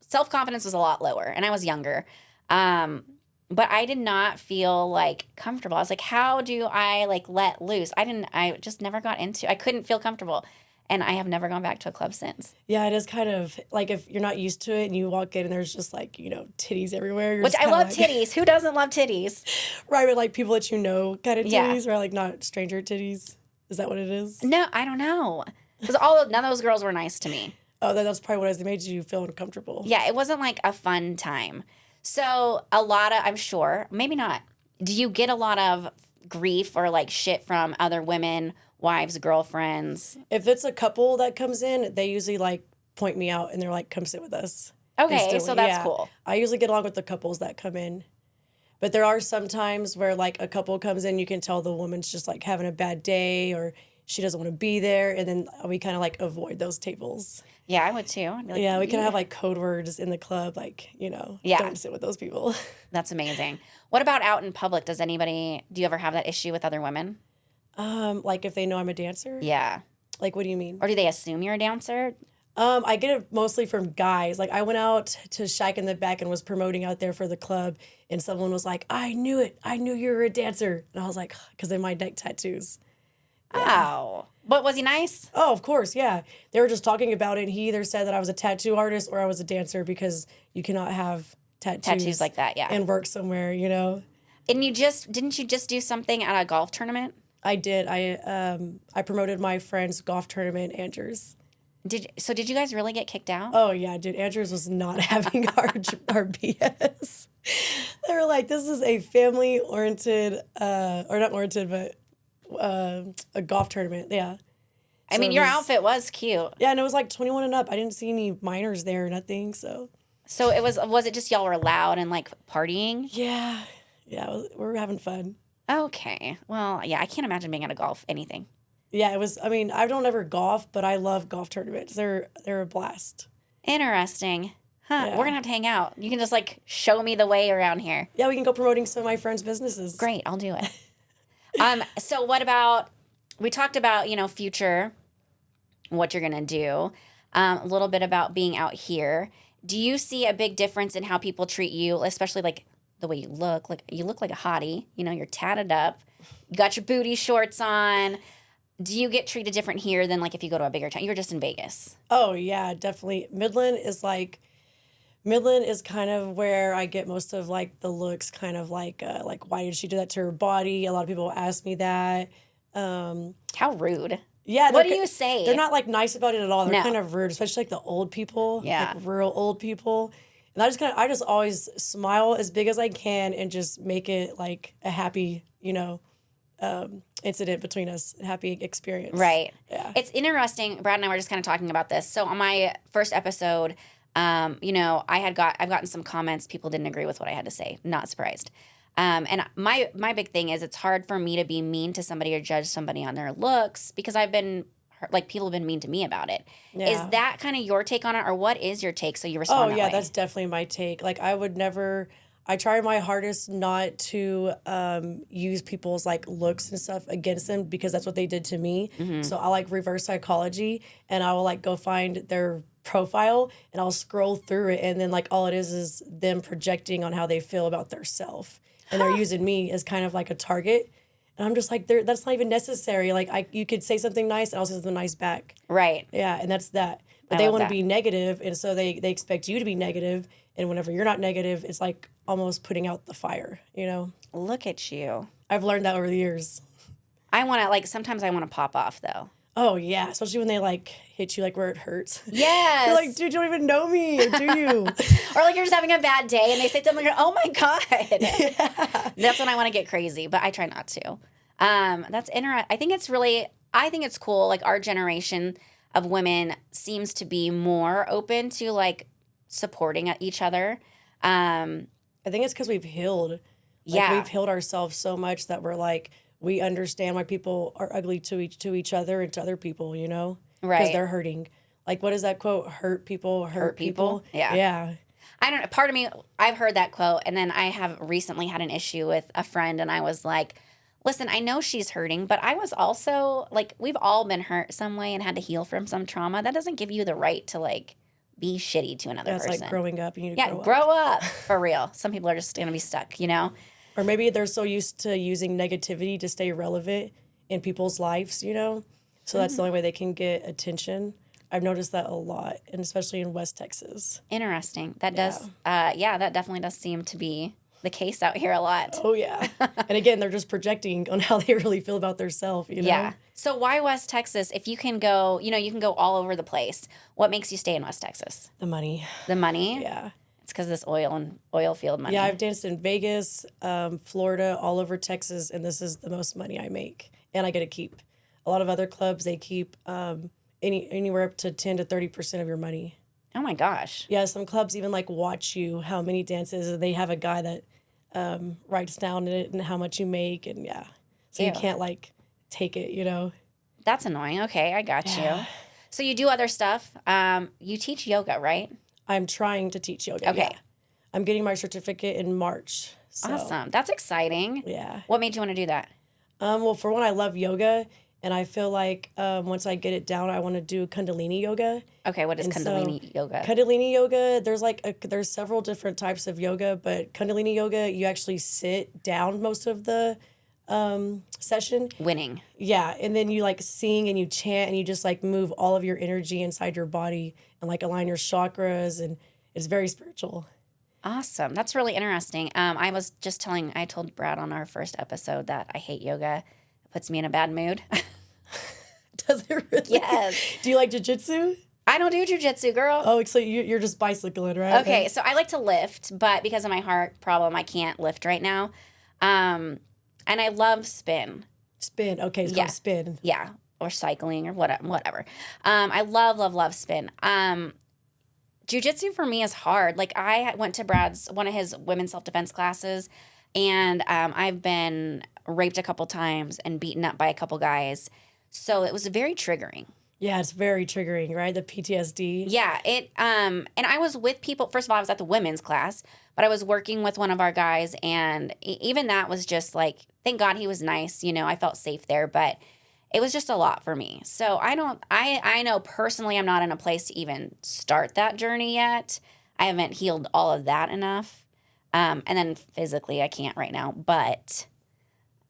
self-confidence was a lot lower, and I was younger, but I did not feel like comfortable. I was like, how do I like let loose? I just never got into. I couldn't feel comfortable, and I have never gone back to a club since. Yeah, it is kind of like if you're not used to it and you walk in and there's just like, titties everywhere. You're Which just I kinda love like, titties. Who doesn't love titties? Right, but like people that kind of titties, Yeah. or like not stranger titties. Is that what it is? No, I don't know. Because none of those girls were nice to me. Oh, that's probably what it is. They made you feel uncomfortable. Yeah, it wasn't like a fun time. So a lot of, I'm sure, maybe not. Do you get a lot of grief or like shit from other women, wives, girlfriends? If it's a couple that comes in, they usually like point me out and they're like, come sit with us. Okay, instantly. so that's cool. I usually get along with the couples that come in. But there are some times where like a couple comes in, you can tell the woman's just like having a bad day or she doesn't want to be there. And then we kind of like avoid those tables. Yeah, I would too. I'd be like, Yeah, we can have like code words in the club, like, don't sit with those people. That's amazing. What about out in public? Do you ever have that issue with other women? Like if they know I'm a dancer? Yeah. Like, what do you mean? Or do they assume you're a dancer? I get it mostly from guys. Like I went out to Shack in the Back and was promoting out there for the club, and someone was like, "I knew it. I knew you were a dancer." And I was like, "Because of my neck tattoos." Oh, but was he nice? Oh, of course, yeah. They were just talking about it. He either said that I was a tattoo artist or I was a dancer because you cannot have tattoos like that, yeah. and work somewhere, And didn't you just do something at a golf tournament? I did. I promoted my friend's golf tournament, Andrews. Did you guys really get kicked out? Oh yeah, dude. Andrews was not having our BS. They were like, "This is a family-oriented, or not oriented, but a golf tournament." Yeah. I mean, your outfit was cute. Yeah, and it was like 21 and up. I didn't see any minors there or nothing. So it was it just y'all were loud and like partying? Yeah, we were having fun. Okay. Well, yeah, I can't imagine being at a golf anything. Yeah, it was. I mean, I don't ever golf, but I love golf tournaments. They're a blast. Interesting. Huh. Yeah. We're going to have to hang out. You can just like show me the way around here. Yeah, we can go promoting some of my friends' businesses. Great. I'll do it. So what about, we talked about, future, what you're going to do, a little bit about being out here. Do you see a big difference in how people treat you, especially like the way you look? Like you look like a hottie, you're tatted up, you got your booty shorts on. Do you get treated different here than like if you go to a bigger town? You were just in Vegas. Oh yeah, definitely. Midland is kind of where I get most of like the looks, kind of like why did she do that to her body? A lot of people ask me that. How rude. Yeah. What do you say? They're not like nice about it at all. They're No. kind of rude, especially like the old people. Yeah. Like real old people. And I just always smile as big as I can and just make it like a happy, incident between us, a happy experience. Right. Yeah. It's interesting. Brad and I were just kind of talking about this. So on my first episode, I've gotten some comments. People didn't agree with what I had to say. Not surprised. And my big thing is it's hard for me to be mean to somebody or judge somebody on their looks because people have been mean to me about it. Yeah. Is that kind of your take on it, or what is your take? So you respond. Oh yeah, way? that's definitely my take. Like I try my hardest not to use people's like looks and stuff against them because that's what they did to me. Mm-hmm. So I like reverse psychology and I will like go find their profile and I'll scroll through it and then like all it is them projecting on how they feel about their self. And they're using me as kind of like a target. And I'm just like, that's not even necessary. Like you could say something nice and I'll say something nice back. Right. Yeah, and that's that. But they want to be negative, and so they expect you to be negative. And whenever you're not negative, it's like almost putting out the fire, Look at you. I've learned that over the years. Sometimes I want to pop off though. Oh, yeah, especially when they like hit you like where it hurts. Yes. You're like, dude, you don't even know me, or do you? Or like you're just having a bad day and they say something like, oh my God. Yeah. That's when I want to get crazy, but I try not to. That's interesting. I think it's cool. Like our generation of women seems to be more open to like supporting each other. I think it's because we've healed. We've healed ourselves so much that we're like, we understand why people are ugly to each other and to other people, Right. Because they're hurting. Like, what is that quote? Hurt people, hurt people. Yeah. Yeah. I don't know. Part of me, I've heard that quote, and then I have recently had an issue with a friend, and I was like, listen, I know she's hurting, but I was also, like, we've all been hurt some way and had to heal from some trauma. That doesn't give you the right to, like, be shitty to another person. It's like growing up. You need to grow up. For real. Some people are just going to be stuck, Or maybe they're so used to using negativity to stay relevant in people's lives, So that's the only way they can get attention. I've noticed that a lot, and especially in West Texas. Interesting. That does, that definitely does seem to be the case out here a lot. Oh, yeah. And again, they're just projecting on how they really feel about themselves, Yeah. So why West Texas? If you can go, you can go all over the place. What makes you stay in West Texas? The money. The money? Yeah. It's because this oil field money. Yeah, I've danced in Vegas, Florida, all over Texas, and this is the most money I make, and I get to keep. A lot of other clubs, they keep anywhere up to 10 to 30% of your money. Oh my gosh. Yeah, some clubs even like watch you how many dances, and they have a guy that writes down it and how much you make, and yeah, so you can't like take it, you know. That's annoying. Okay, I got you. So you do other stuff. You teach yoga, right? I'm trying to teach yoga. Okay. Yeah. I'm getting my certificate in March. So, Awesome. That's exciting. Yeah. What made you want to do that? Well, for one, I love yoga, and I feel like once I get it down, I want to do Kundalini yoga. Okay, what is And Kundalini yoga? Kundalini yoga, there's several different types of yoga, but Kundalini yoga, you actually sit down most of the session. Winning. Yeah, and then you like sing and you chant and you just like move all of your energy inside your body and like align your chakras, and it's very spiritual. Awesome. That's really interesting. I told Brad on our first episode that I hate yoga. It puts me in a bad mood. Does it really? Yes. Do you like jiu-jitsu? I don't do jiu-jitsu, girl. Oh, so you're just bicycling, right? Okay, so I like to lift, but because of my heart problem, I can't lift right now. And I love spin. Spin. Okay, it's called spin. Yeah, or cycling or whatever. I love spin. Jiu-jitsu for me is hard. Like I went to one of his women's self-defense classes, and I've been raped a couple times and beaten up by a couple guys. So it was very triggering. Yeah, it's very triggering, right? The PTSD. Yeah, and I was with people. First of all, I was at the women's class, but I was working with one of our guys, and even that was just like, thank God he was nice. You know, I felt safe there, but it was just a lot for me. So I know personally I'm not in a place to even start that journey yet. I haven't healed all of that enough. And then physically I can't right now, but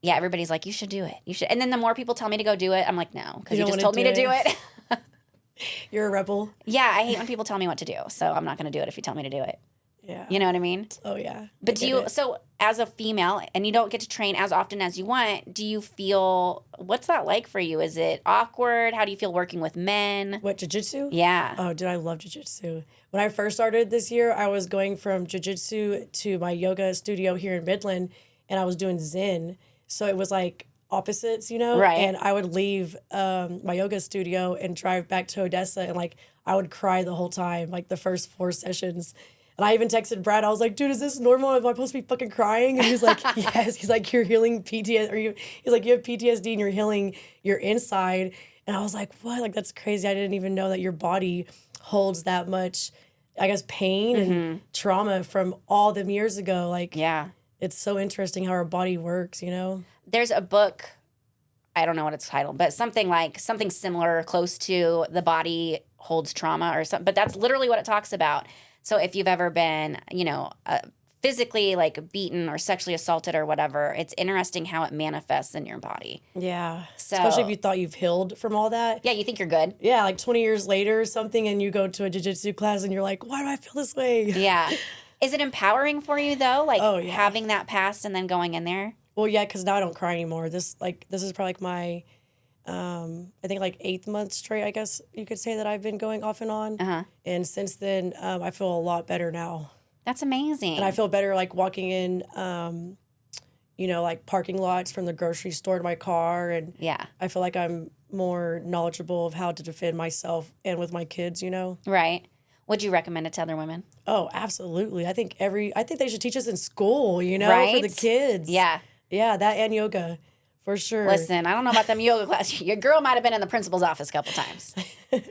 yeah, everybody's like, you should do it. You should. And then the more people tell me to go do it, I'm like, no, because you just told me to do it. You're a rebel. Yeah, I hate when people tell me what to do. So I'm not going to do it if you tell me to do it. Yeah. You know what I mean? Oh, yeah. But so as a female, and you don't get to train as often as you want, do you feel, what's that like for you? Is it awkward? How do you feel working with men? What, jiu-jitsu? Yeah. Oh, dude, I love jiu-jitsu. When I first started this year, I was going from jiu-jitsu to my yoga studio here in Midland, and I was doing Zen. So it was like opposites, you know? Right. And I would leave my yoga studio and drive back to Odessa, and like I would cry the whole time, like the first 4 sessions. And I even texted Brad. I was like, dude, is this normal? Am I supposed to be fucking crying? And he's like, yes. He's like, you're healing PTSD. He's like, you have PTSD and you're healing your inside. And I was like, what? Like, that's crazy. I didn't even know that your body holds that much, I guess, pain and trauma from all them years ago. Like, Yeah. it's so interesting how our body works, you know? There's a book, I don't know what it's titled, but something similar, close to The Body Holds Trauma or something. But that's literally what it talks about. So if you've ever been, physically like beaten or sexually assaulted or whatever, it's interesting how it manifests in your body. Yeah. So, especially if you thought you've healed from all that. Yeah, you think you're good. Yeah, like 20 years later or something, and you go to a jiu-jitsu class and you're like, why do I feel this way? Yeah. Is it empowering for you though? Like having that past and then going in there? Well, yeah, because now I don't cry anymore. This is probably like my, I think like 8th month straight, I guess you could say that I've been going off and on. Uh-huh. And since then, I feel a lot better now. That's amazing. And I feel better like walking in, like parking lots from the grocery store to my car. And yeah. I feel like I'm more knowledgeable of how to defend myself and with my kids, you know? Right. Would you recommend it to other women? Oh, absolutely. I think they should teach us in school, you know, right? for the kids. Yeah. Yeah, that and yoga. For sure. Listen, I don't know about them yoga classes. Your girl might have been in the principal's office a couple times.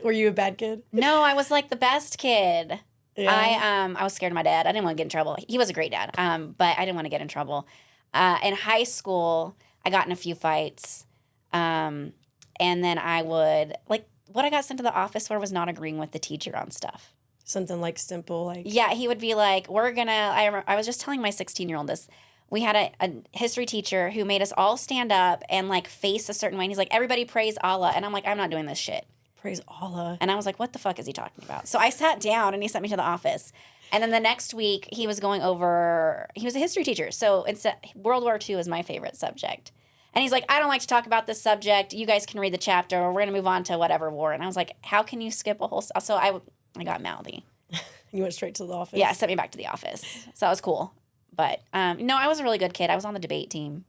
Were you a bad kid? No, I was like the best kid. Yeah. I was scared of my dad. I didn't want to get in trouble. He was a great dad, but I didn't want to get in trouble. In high school, I got in a few fights, and then I would what I got sent to the office for was not agreeing with the teacher on stuff. Something like simple, like yeah, he would be like, I was just telling my 16-year-old this. We had a history teacher who made us all stand up and like face a certain way. And he's like, everybody praise Allah. And I'm like, I'm not doing this shit. Praise Allah. And I was like, what the fuck is he talking about? So I sat down and he sent me to the office. And then the next week he was going over, he was a history teacher. So World War II is my favorite subject. And he's like, I don't like to talk about this subject. You guys can read the chapter or we're going to move on to whatever war. And I was like, how can you skip a whole, so I got mouthy. You went straight to the office? Yeah, sent me back to the office. So that was cool. But no, I was a really good kid. I was on the debate team.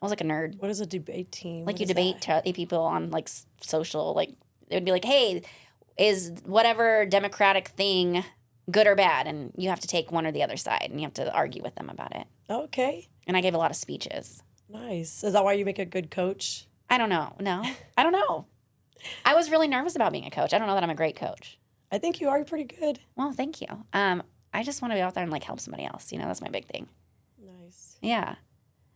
I was like a nerd. What is a debate team? Like you debate people on like social, like it would be like, hey, is whatever Democratic thing good or bad? And you have to take one or the other side and you have to argue with them about it. Okay. And I gave a lot of speeches. Nice. Is that why you make a good coach? I don't know. No, I don't know. I was really nervous about being a coach. I don't know that I'm a great coach. I think you are pretty good. Well, thank you. I just want to be out there and like help somebody else. You know, that's my big thing. Nice. Yeah.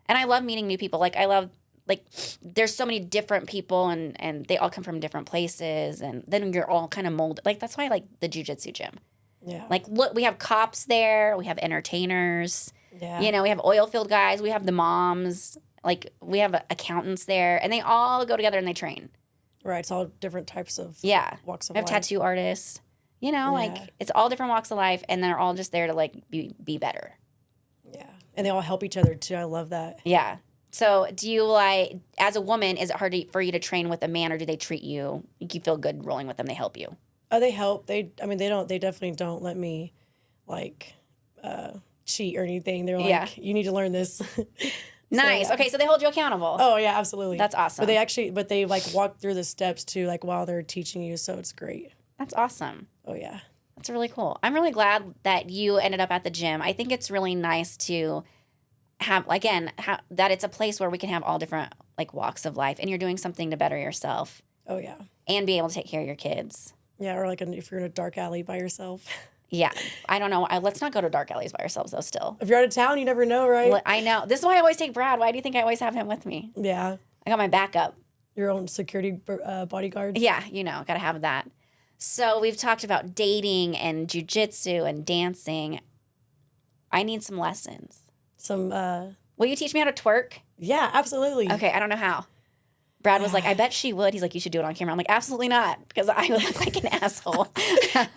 And I love meeting new people. Like I love like there's so many different people and they all come from different places and then you're all kind of molded. Like that's why I like the jiu-jitsu gym. Yeah. Like look, we have cops there, we have entertainers. Yeah. You know, we have oil field guys, we have the moms, like we have accountants there and they all go together and they train. Right. It's all different types of walks of We have life. tattoo artists. You know, like it's all different walks of life and they're all just there to like be better. Yeah. And they all help each other too. I love that. Yeah. So do you like, as a woman, is it hard for you to train with a man or do they treat you, you feel good rolling with them, they help you? Oh, they help. They definitely don't let me like cheat or anything. They're like, you need to learn this. Nice. Okay. So they hold you accountable. Oh yeah, absolutely. That's awesome. But they like walk through the steps too, like while they're teaching you. So it's great. That's awesome. Oh yeah. That's really cool. I'm really glad that you ended up at the gym. I think it's really nice to have, again, that it's a place where we can have all different like walks of life and you're doing something to better yourself. Oh yeah. And be able to take care of your kids. Yeah, or like if you're in a dark alley by yourself. Yeah. I don't know. Let's not go to dark alleys by ourselves though still. If you're out of town, you never know, right? I know. This is why I always take Brad. Why do you think I always have him with me? Yeah. I got my backup. Your own security bodyguard. Yeah, you know, got to have that. So we've talked about dating and jiu-jitsu and dancing. I need some lessons. Will you teach me how to twerk? Yeah, absolutely. Okay, I don't know how. Brad was like, I bet she would. He's like, you should do it on camera. I'm like, absolutely not, because I would look like an asshole.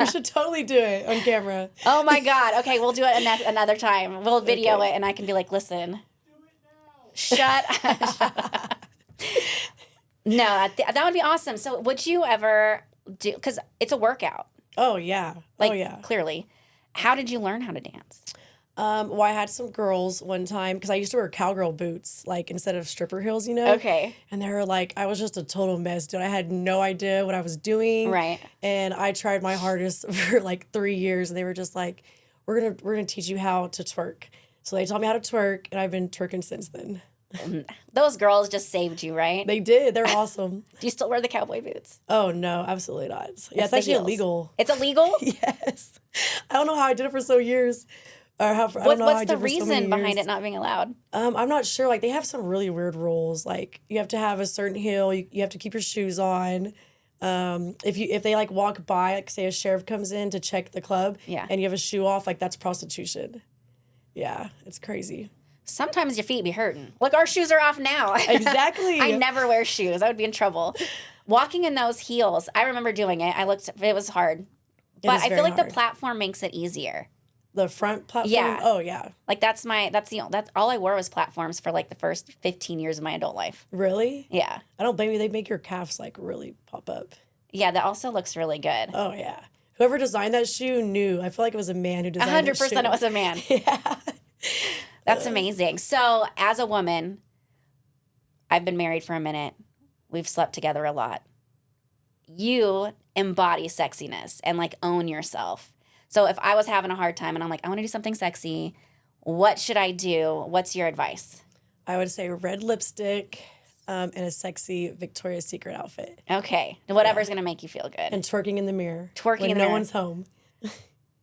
We should totally do it on camera. Oh my God. Okay, we'll do it another time. We'll video it and I can be like, listen. Shut up. No, that would be awesome. So would you ever do, because it's a workout. Oh, yeah. Like, clearly. How did you learn how to dance? Well, I had some girls one time, because I used to wear cowgirl boots, like, instead of stripper heels, you know? Okay. And they were like, I was just a total mess, dude. I had no idea what I was doing. Right. And I tried my hardest for, like, 3 years, and they were just like, we're gonna teach you how to twerk. So they taught me how to twerk, and I've been twerking since then. Those girls just saved you, right? They did. They're awesome. Do you still wear the cowboy boots? Oh, no, absolutely not. Yeah, it's the actually heels. illegal. It's illegal? Yes. I don't know how I did it for so years. Or how, What's the reason behind it not being allowed? I'm not sure. Like, they have some really weird rules. Like, you have to have a certain heel. You have to keep your shoes on. If they like walk by, like say a sheriff comes in to check the club, and you have a shoe off, like that's prostitution. Yeah, it's crazy. Sometimes your feet be hurting. Look, our shoes are off now. Exactly. I never wear shoes. I would be in trouble. Walking in those heels, I remember doing it. It was hard. But I feel like the platform makes it easier. The front platform? Yeah. Oh, yeah. Like that's all I wore was platforms for like the first 15 years of my adult life. Really? Yeah. I don't blame you. They make your calves like really pop up. Yeah, that also looks really good. Oh, yeah. Whoever designed that shoe knew. I feel like it was a man who designed 100% it was a man. Yeah. That's amazing. So as a woman, I've been married for a minute. We've slept together a lot. You embody sexiness and like own yourself. So if I was having a hard time and I'm like, I want to do something sexy, what should I do? What's your advice? I would say red lipstick and a sexy Victoria's Secret outfit. Okay. Whatever's going to make you feel good. And twerking in the mirror. Twerking in the mirror. mirror. No one's home.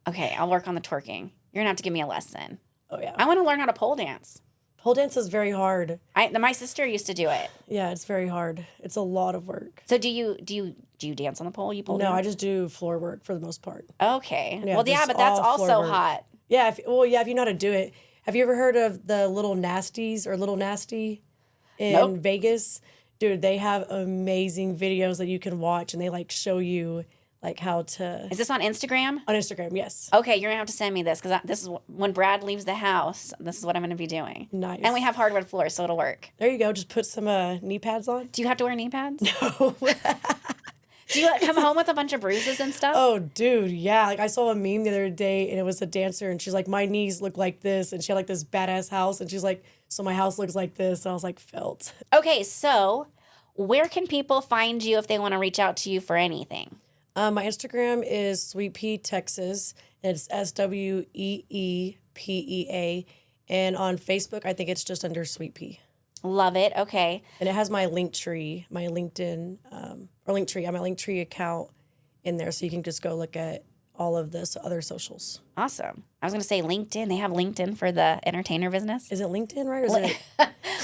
Okay, I'll work on the twerking. You're going to have to give me a lesson. Oh, yeah. I want to learn how to pole dance. Pole dance is very hard. My sister used to do it. Yeah, it's very hard. It's a lot of work. So do you dance on the pole? You pole No, dance? I just do floor work for the most part. Okay. Yeah, Well, yeah, but that's also hot. Yeah, if you know how to do it. Have you ever heard of the Little Nasties or Little Nasty in Vegas? Dude, they have amazing videos that you can watch, and they like show you like how to. Is this on Instagram? On Instagram, yes. Okay, you're gonna have to send me this because this is when Brad leaves the house. This is what I'm gonna be doing. Nice. And we have hardwood floors, so it'll work. There you go. Just put some knee pads on. Do you have to wear knee pads? No. Do you come home with a bunch of bruises and stuff? Oh, dude, yeah. Like I saw a meme the other day, and it was a dancer, and she's like, my knees look like this, and she had like this badass house, and she's like, so my house looks like this. And I was like, felt. Okay, so where can people find you if they want to reach out to you for anything? My Instagram is Sweet Pea Texas, and it's SweePea. And on Facebook, I think it's just under Sweet Pea. Love it. Okay. And it has my link tree, my LinkedIn, or link tree, my link tree account in there. So you can just go look at all of the other socials. Awesome. I was going to say LinkedIn. They have LinkedIn for the entertainer business. Is it LinkedIn, right? Or is it?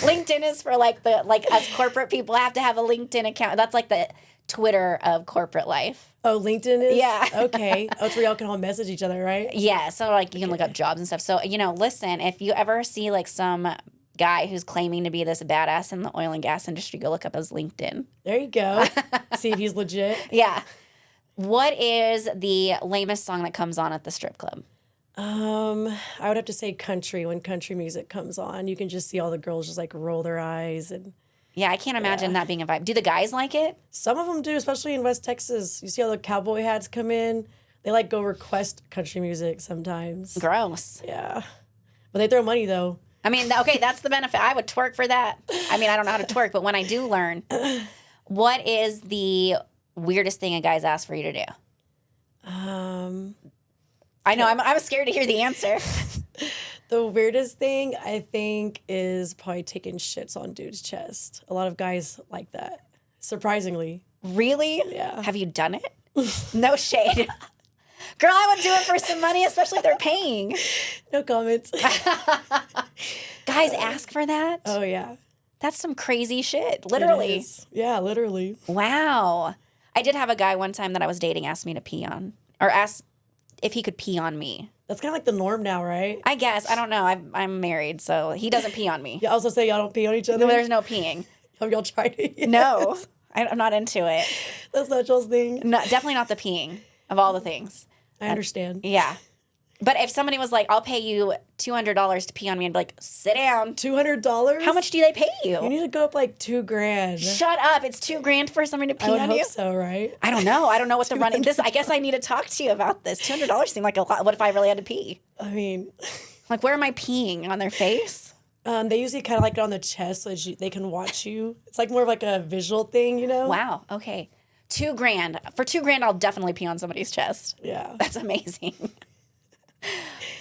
LinkedIn is for like us corporate people have to have a LinkedIn account. That's like the Twitter of corporate life. Oh, LinkedIn is? Yeah. Okay. Oh, it's where y'all can all message each other, right? Yeah. So like you can look up jobs and stuff. So, listen, if you ever see like some guy who's claiming to be this badass in the oil and gas industry, go look up his LinkedIn. There you go. See if he's legit. Yeah. What is the lamest song that comes on at the strip club? I would have to say country. When country music comes on, you can just see all the girls just like roll their eyes. And Yeah, I can't imagine that being a vibe. Do the guys like it? some of them do, especially in West Texas. You see all the cowboy hats come in. They like go request country music sometimes. Gross. Yeah. But they throw money though. I mean, okay, that's the benefit. I would twerk for that. I mean, I don't know how to twerk, but when I do learn, what is the weirdest thing a guy's asked for you to do? I know, I'm scared to hear the answer. The weirdest thing I think is probably taking shits on dude's chest. A lot of guys like that, surprisingly. Really? Yeah. Have you done it? No shade. Girl, I would do it for some money, especially if they're paying. No comments. Guys ask for that? Oh yeah. That's some crazy shit, It literally. is. Yeah, literally. Wow. I did have a guy one time that I was dating ask me to pee on, or ask if he could pee on me. That's kind of like the norm now, right? I guess. I don't know. I'm married, so he doesn't pee on me. Yeah, I was gonna say y'all don't pee on each other. No, there's no peeing. Have y'all tried it? yet? No, I'm not into it. That's not y'all's thing. No, definitely not the peeing of all the things. I understand. Yeah. But if somebody was like, I'll pay you $200 to pee on me, I'd be like, sit down. $200? How much do they pay You you? need to go up like $2,000. Shut up. It's $2,000 for somebody to pee I would on hope you. so, right? I don't know. I don't know what the running this. I guess I need to talk to you about this. $200 seemed like a lot. What if I really had to pee? I mean, Like, where am I peeing? On their face? they usually kind of like it on the chest so that they can watch you. It's like more of like a visual thing, you know? Wow. Okay. $2,000. For $2,000, I'll definitely pee on somebody's chest. Yeah. That's amazing.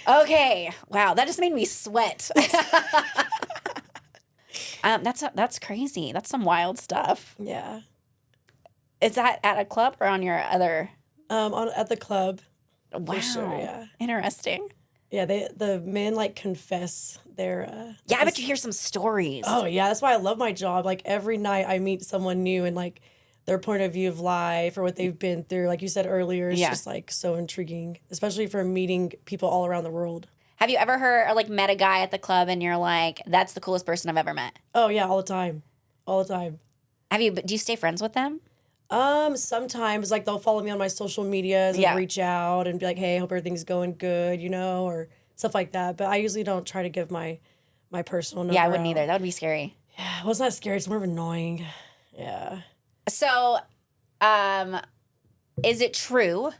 Okay. Wow. That just made me sweat. That's crazy. That's some wild stuff. Yeah. Is that at a club or on your other? At the club. Wow. sure, yeah. Interesting. Yeah, the men like confess their Yeah, I bet you hear some stories. Oh yeah, that's why I love my job. Like every night I meet someone new and like their point of view of life or what they've been through. Like you said earlier, it's just like so intriguing, especially for meeting people all around the world. Have you ever heard or like met a guy at the club and you're like, that's the coolest person I've ever met? Oh yeah, all the time. All the time. Do you stay friends with them? Sometimes like they'll follow me on my social medias and reach out and be like, hey, hope everything's going good, you know, or stuff like that. But I usually don't try to give my personal number. Yeah, I wouldn't out. either. That would be scary. Yeah, well, it's not scary. It's more of annoying. Yeah. So, is it true?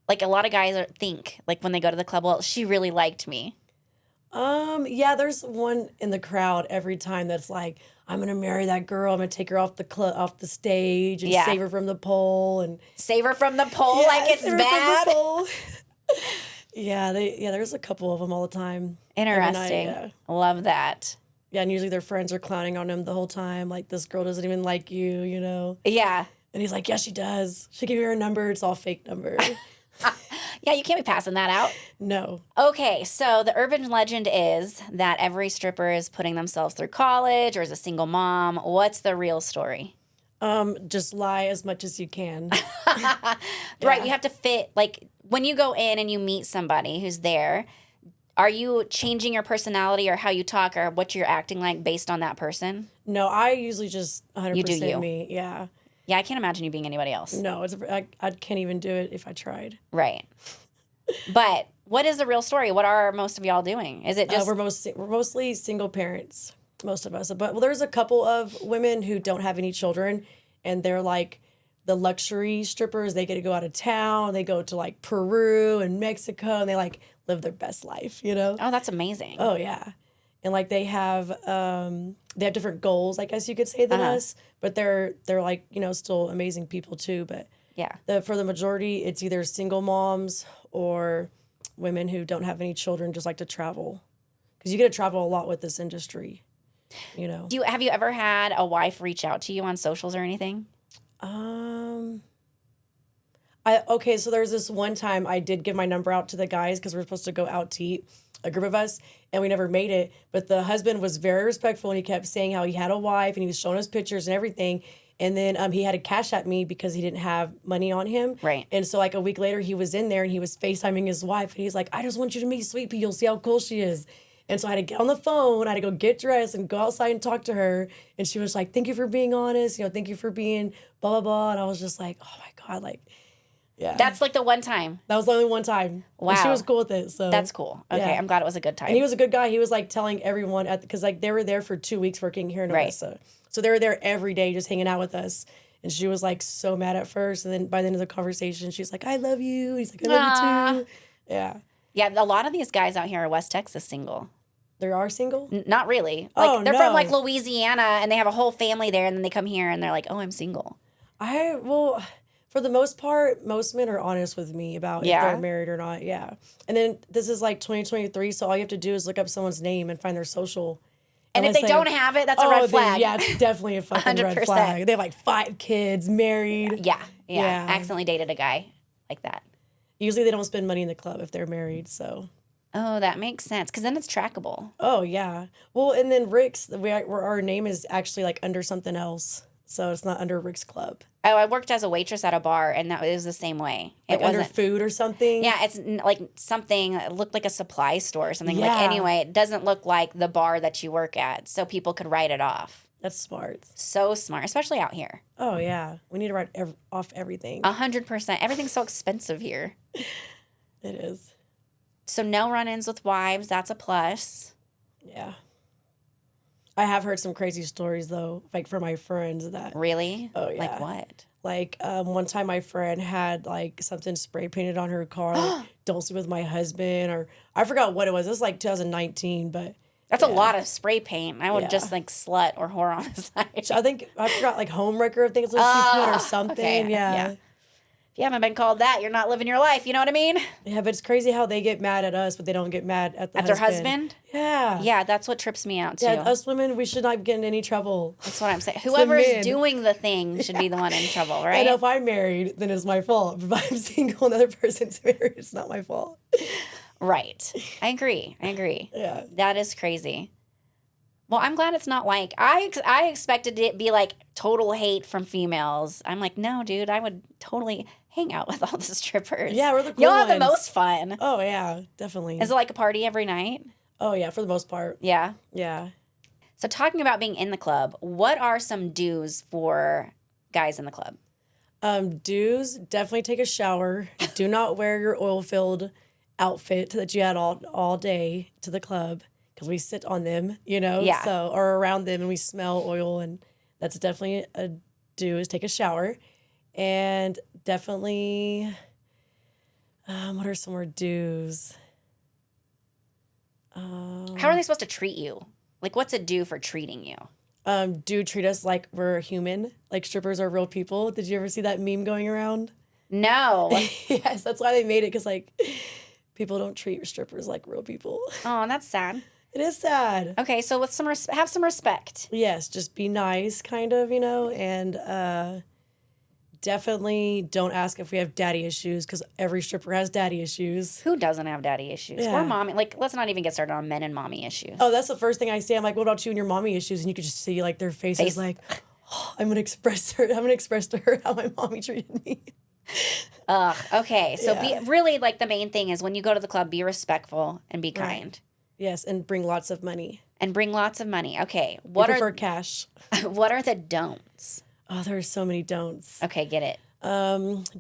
Like a lot of guys think like when they go to the club, well, she really liked me. Yeah, there's one in the crowd every time that's like, I'm gonna marry that girl. I'm gonna take her off the stage and save her from the pole and save her from the pole like it's bad. There's a couple of them all the time. Interesting. Night, Love that. Yeah, and usually their friends are clowning on him the whole time. Like, this girl doesn't even like you, you know? Yeah. And he's like, yeah, she does. She gave me her number. It's all fake number. Yeah, you can't be passing that out. No. Okay, so the urban legend is that every stripper is putting themselves through college or is a single mom. What's the real story? Just lie as much as you can. Right, you have to fit, like, when you go in and you meet somebody who's there, are you changing your personality or how you talk or what you're acting like based on that person? No, I usually just 100% You do you. me. Yeah. Yeah, I can't imagine you being anybody else. No, I can't even do it if I tried. Right. But what is the real story? What are most of y'all doing? Is it just... We're mostly single parents, most of us. But there's a couple of women who don't have any children, and they're like the luxury strippers. They get to go out of town. They go to like Peru and Mexico, and they like live their best life, you know? Oh, that's amazing. Oh yeah. And like they have different goals, I guess you could say, than us, but they're like, you know, still amazing people too. But yeah, for the majority, it's either single moms or women who don't have any children, just like to travel, because you get to travel a lot with this industry, you know. Have you ever had a wife reach out to you on socials or anything? Okay, so there's this one time I did give my number out to the guys because we're supposed to go out to eat, a group of us, and we never made it. But the husband was very respectful, and he kept saying how he had a wife, and he was showing us pictures and everything. And then he had to cash at me because he didn't have money on him. Right. And so like a week later, he was in there, and he was FaceTiming his wife, and he's like, I just want you to meet Sweet Pea. You'll see how cool she is. And so I had to get on the phone, I had to go get dressed and go outside and talk to her. And she was like, thank you for being honest, you know, thank you for being blah, blah, blah. And I was just like, oh my God, like, yeah. That's like the one time. That was the only one time. Wow. And she was cool with it. So That's cool. Okay, yeah. I'm glad it was a good time. And he was a good guy. He was like telling everyone because like they were there for 2 weeks working here in Odessa. So they were there every day just hanging out with us. And she was like so mad at first. And then by the end of the conversation, she's like, I love you. He's like, I love you too. Yeah. Yeah, a lot of these guys out here are West Texas single. They are single? Not really. Like Oh, they're no. from like Louisiana and they have a whole family there and then they come here and they're like, "Oh, I'm single." Well, for the most part, most men are honest with me about if they're married or not. Yeah. And then this is like 2023, so all you have to do is look up someone's name and find their social. And if they don't have it, that's a red flag. Yeah, it's definitely a fucking red 100%. flag. They have like 5 kids, married. Yeah. Accidentally dated a guy like that. Usually they don't spend money in the club if they're married, so. Oh, that makes sense because then it's trackable. Oh, yeah. Well, and then Rick's, our name is actually like under something else. So it's not under Rick's Club. Oh, I worked as a waitress at a bar, and it was the same way. Like under food or something? Yeah, it's like something, it looked like a supply store or something. Yeah. Like, anyway, it doesn't look like the bar that you work at, so people could write it off. That's smart. So smart, especially out here. Oh, yeah. We need to write off everything. 100%. Everything's so expensive here. It is. So no run-ins with wives, that's a plus. Yeah. I have heard some crazy stories, though, like from my friends that... Really? Oh, yeah. Like what? Like, one time my friend had, like, something spray painted on her car, like, don't sleep with my husband, or... I forgot what it was. It was, like, 2019, but... That's a lot of spray paint. I would just, like, slut or whore on the side. I forgot, like, homewrecker, I think it's what she put, or something. Okay. Yeah. If you haven't been called that, you're not living your life. You know what I mean? Yeah, but it's crazy how they get mad at us, but they don't get mad at the At their husband? Yeah. Yeah, that's what trips me out, too. Yeah, us women, we should not get in any trouble. That's what I'm saying. Whoever is men. doing the thing should be the one in trouble, right? I know if I'm married, then it's my fault. But if I'm single and another person's married, it's not my fault. Right. I agree. Yeah. That is crazy. Well, I'm glad it's not like, I expected it to be like total hate from females. I'm like, no, dude, I would totally hang out with all the strippers. Yeah, we're the cool You'll have the ones. most fun. Oh, yeah, definitely. Is it like a party every night? Oh, yeah, for the most part. Yeah. Yeah. So talking about being in the club, what are some do's for guys in the club? Do's, definitely take a shower. Do not wear your oil-filled outfit that you had all day to the club. Because we sit on them, you know, Yeah. or around them, and we smell oil, and that's definitely a do, is take a shower. And definitely, what are some more do's? How are they supposed to treat you? Like, what's a do for treating you? Do treat us like we're human, like strippers are real people. Did you ever see that meme going around? No. Yes, that's why they made it, because like people don't treat strippers like real people. Oh, that's sad. It is sad. Okay, so with have some respect. Yes, just be nice, kind of, you know, and definitely don't ask if we have daddy issues, because every stripper has daddy issues. Who doesn't have daddy issues? Yeah. Or mommy. Like, let's not even get started on men and mommy issues. Oh, that's the first thing I say. I'm like, what about you and your mommy issues? And you could just see like their faces like, oh, I'm gonna express to her how my mommy treated me. Ugh. Okay, so Yeah. be really like the main thing is when you go to the club, be respectful and be kind. Yes, and bring lots of money. And bring lots of money. Okay, We what prefer are cash. what are the don'ts? Oh, there are so many don'ts. Okay, get it.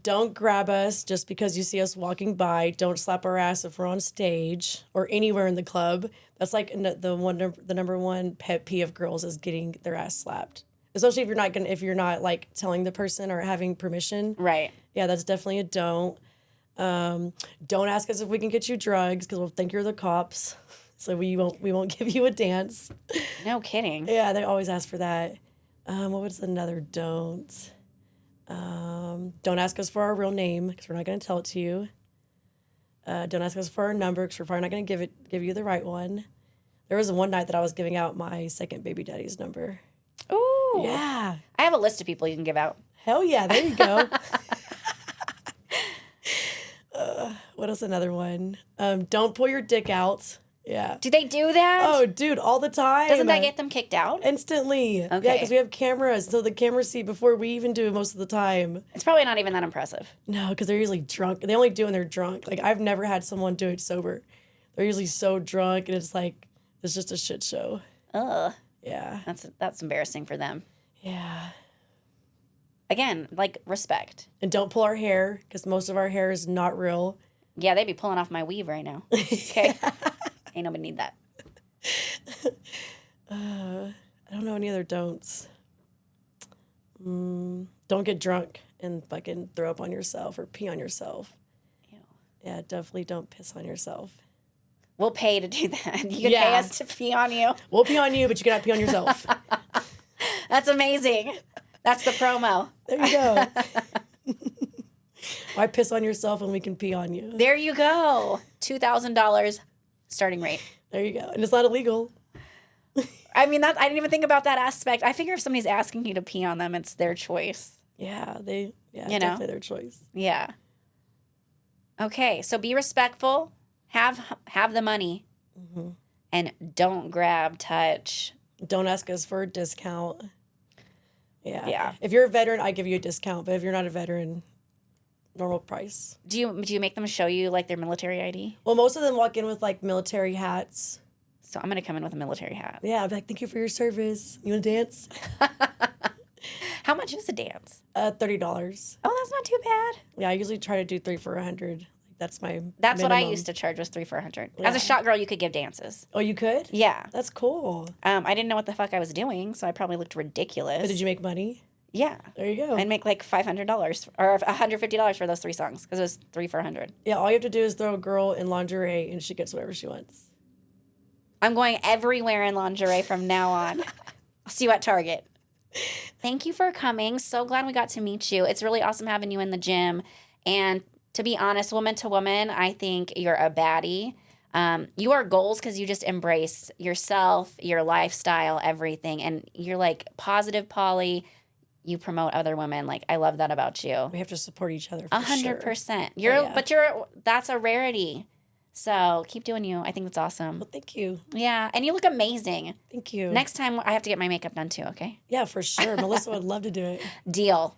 Don't grab us just because you see us walking by. Don't slap our ass if we're on stage or anywhere in the club. That's like the number one pet peeve of girls is getting their ass slapped. Especially if you're not like telling the person or having permission. Right. Yeah, that's definitely a don't. Don't ask us if we can get you drugs because we'll think you're the cops. So we won't give you a dance. No kidding. Yeah, they always ask for that. What was another don't? Don't ask us for our real name because we're not going to tell it to you. Don't ask us for our number because we're probably not going to give you the right one. There was one night that I was giving out my second baby daddy's number. Ooh. Yeah. I have a list of people you can give out. Hell yeah, there you go. What else? Another one. Don't pull your dick out. Yeah. Do they do that? Oh, dude, all the time. Doesn't that get them kicked out? Instantly. Okay. Yeah, because we have cameras, so the cameras see before we even do it most of the time. It's probably not even that impressive. No, because they're usually drunk. They only do it when they're drunk. Like, I've never had someone do it sober. They're usually so drunk, and it's like, it's just a shit show. Ugh. Yeah. That's embarrassing for them. Yeah. Again, like respect. And don't pull our hair, because most of our hair is not real. Yeah, they'd be pulling off my weave right now. Okay. Ain't nobody need that. I don't know any other don'ts. Don't get drunk and fucking throw up on yourself or pee on yourself. Ew. Yeah, definitely don't piss on yourself. We'll pay to do that. You can pay us to pee on you. We'll pee on you, but you cannot pee on yourself. That's amazing. That's the promo. There you go. Why piss on yourself when we can pee on you? There you go. $2,000 starting rate. There you go. And it's not illegal. I mean, I didn't even think about that aspect. I figure if somebody's asking you to pee on them, it's their choice. Yeah, know? definitely their choice. Yeah. Okay, so be respectful. Have the money. Mm-hmm. And don't grab, touch. Don't ask us for a discount. Yeah. If you're a veteran, I give you a discount. But if you're not a veteran, normal price. Do you make them show you like their military ID? Well, most of them walk in with like military hats. So I'm gonna come in with a military hat. Yeah, I'll be like, thank you for your service. You want to dance? How much is a dance? $30. Oh, that's not too bad. Yeah, I usually try to do 3 for $100. That's my That's minimum. what I used to charge was 3 for $100. As a shot girl, you could give dances. Oh, you could? Yeah. That's cool. I didn't know what the fuck I was doing, so I probably looked ridiculous. But did you make money? Yeah. There you go. I'd make like $500 or $150 for those 3 songs because it was 3 for $100. Yeah, all you have to do is throw a girl in lingerie and she gets whatever she wants. I'm going everywhere in lingerie from now on. I'll see you at Target. Thank you for coming. So glad we got to meet you. It's really awesome having you in the gym. And to be honest, woman to woman, I think you're a baddie. You are goals because you just embrace yourself, your lifestyle, everything. And you're like positive Polly. You promote other women. Like, I love that about you. We have to support each other for 100%. Sure. That's a rarity. So keep doing you. I think that's awesome. Well, thank you. Yeah. And you look amazing. Thank you. Next time I have to get my makeup done too, okay? Yeah, for sure. Melissa would love to do it. Deal.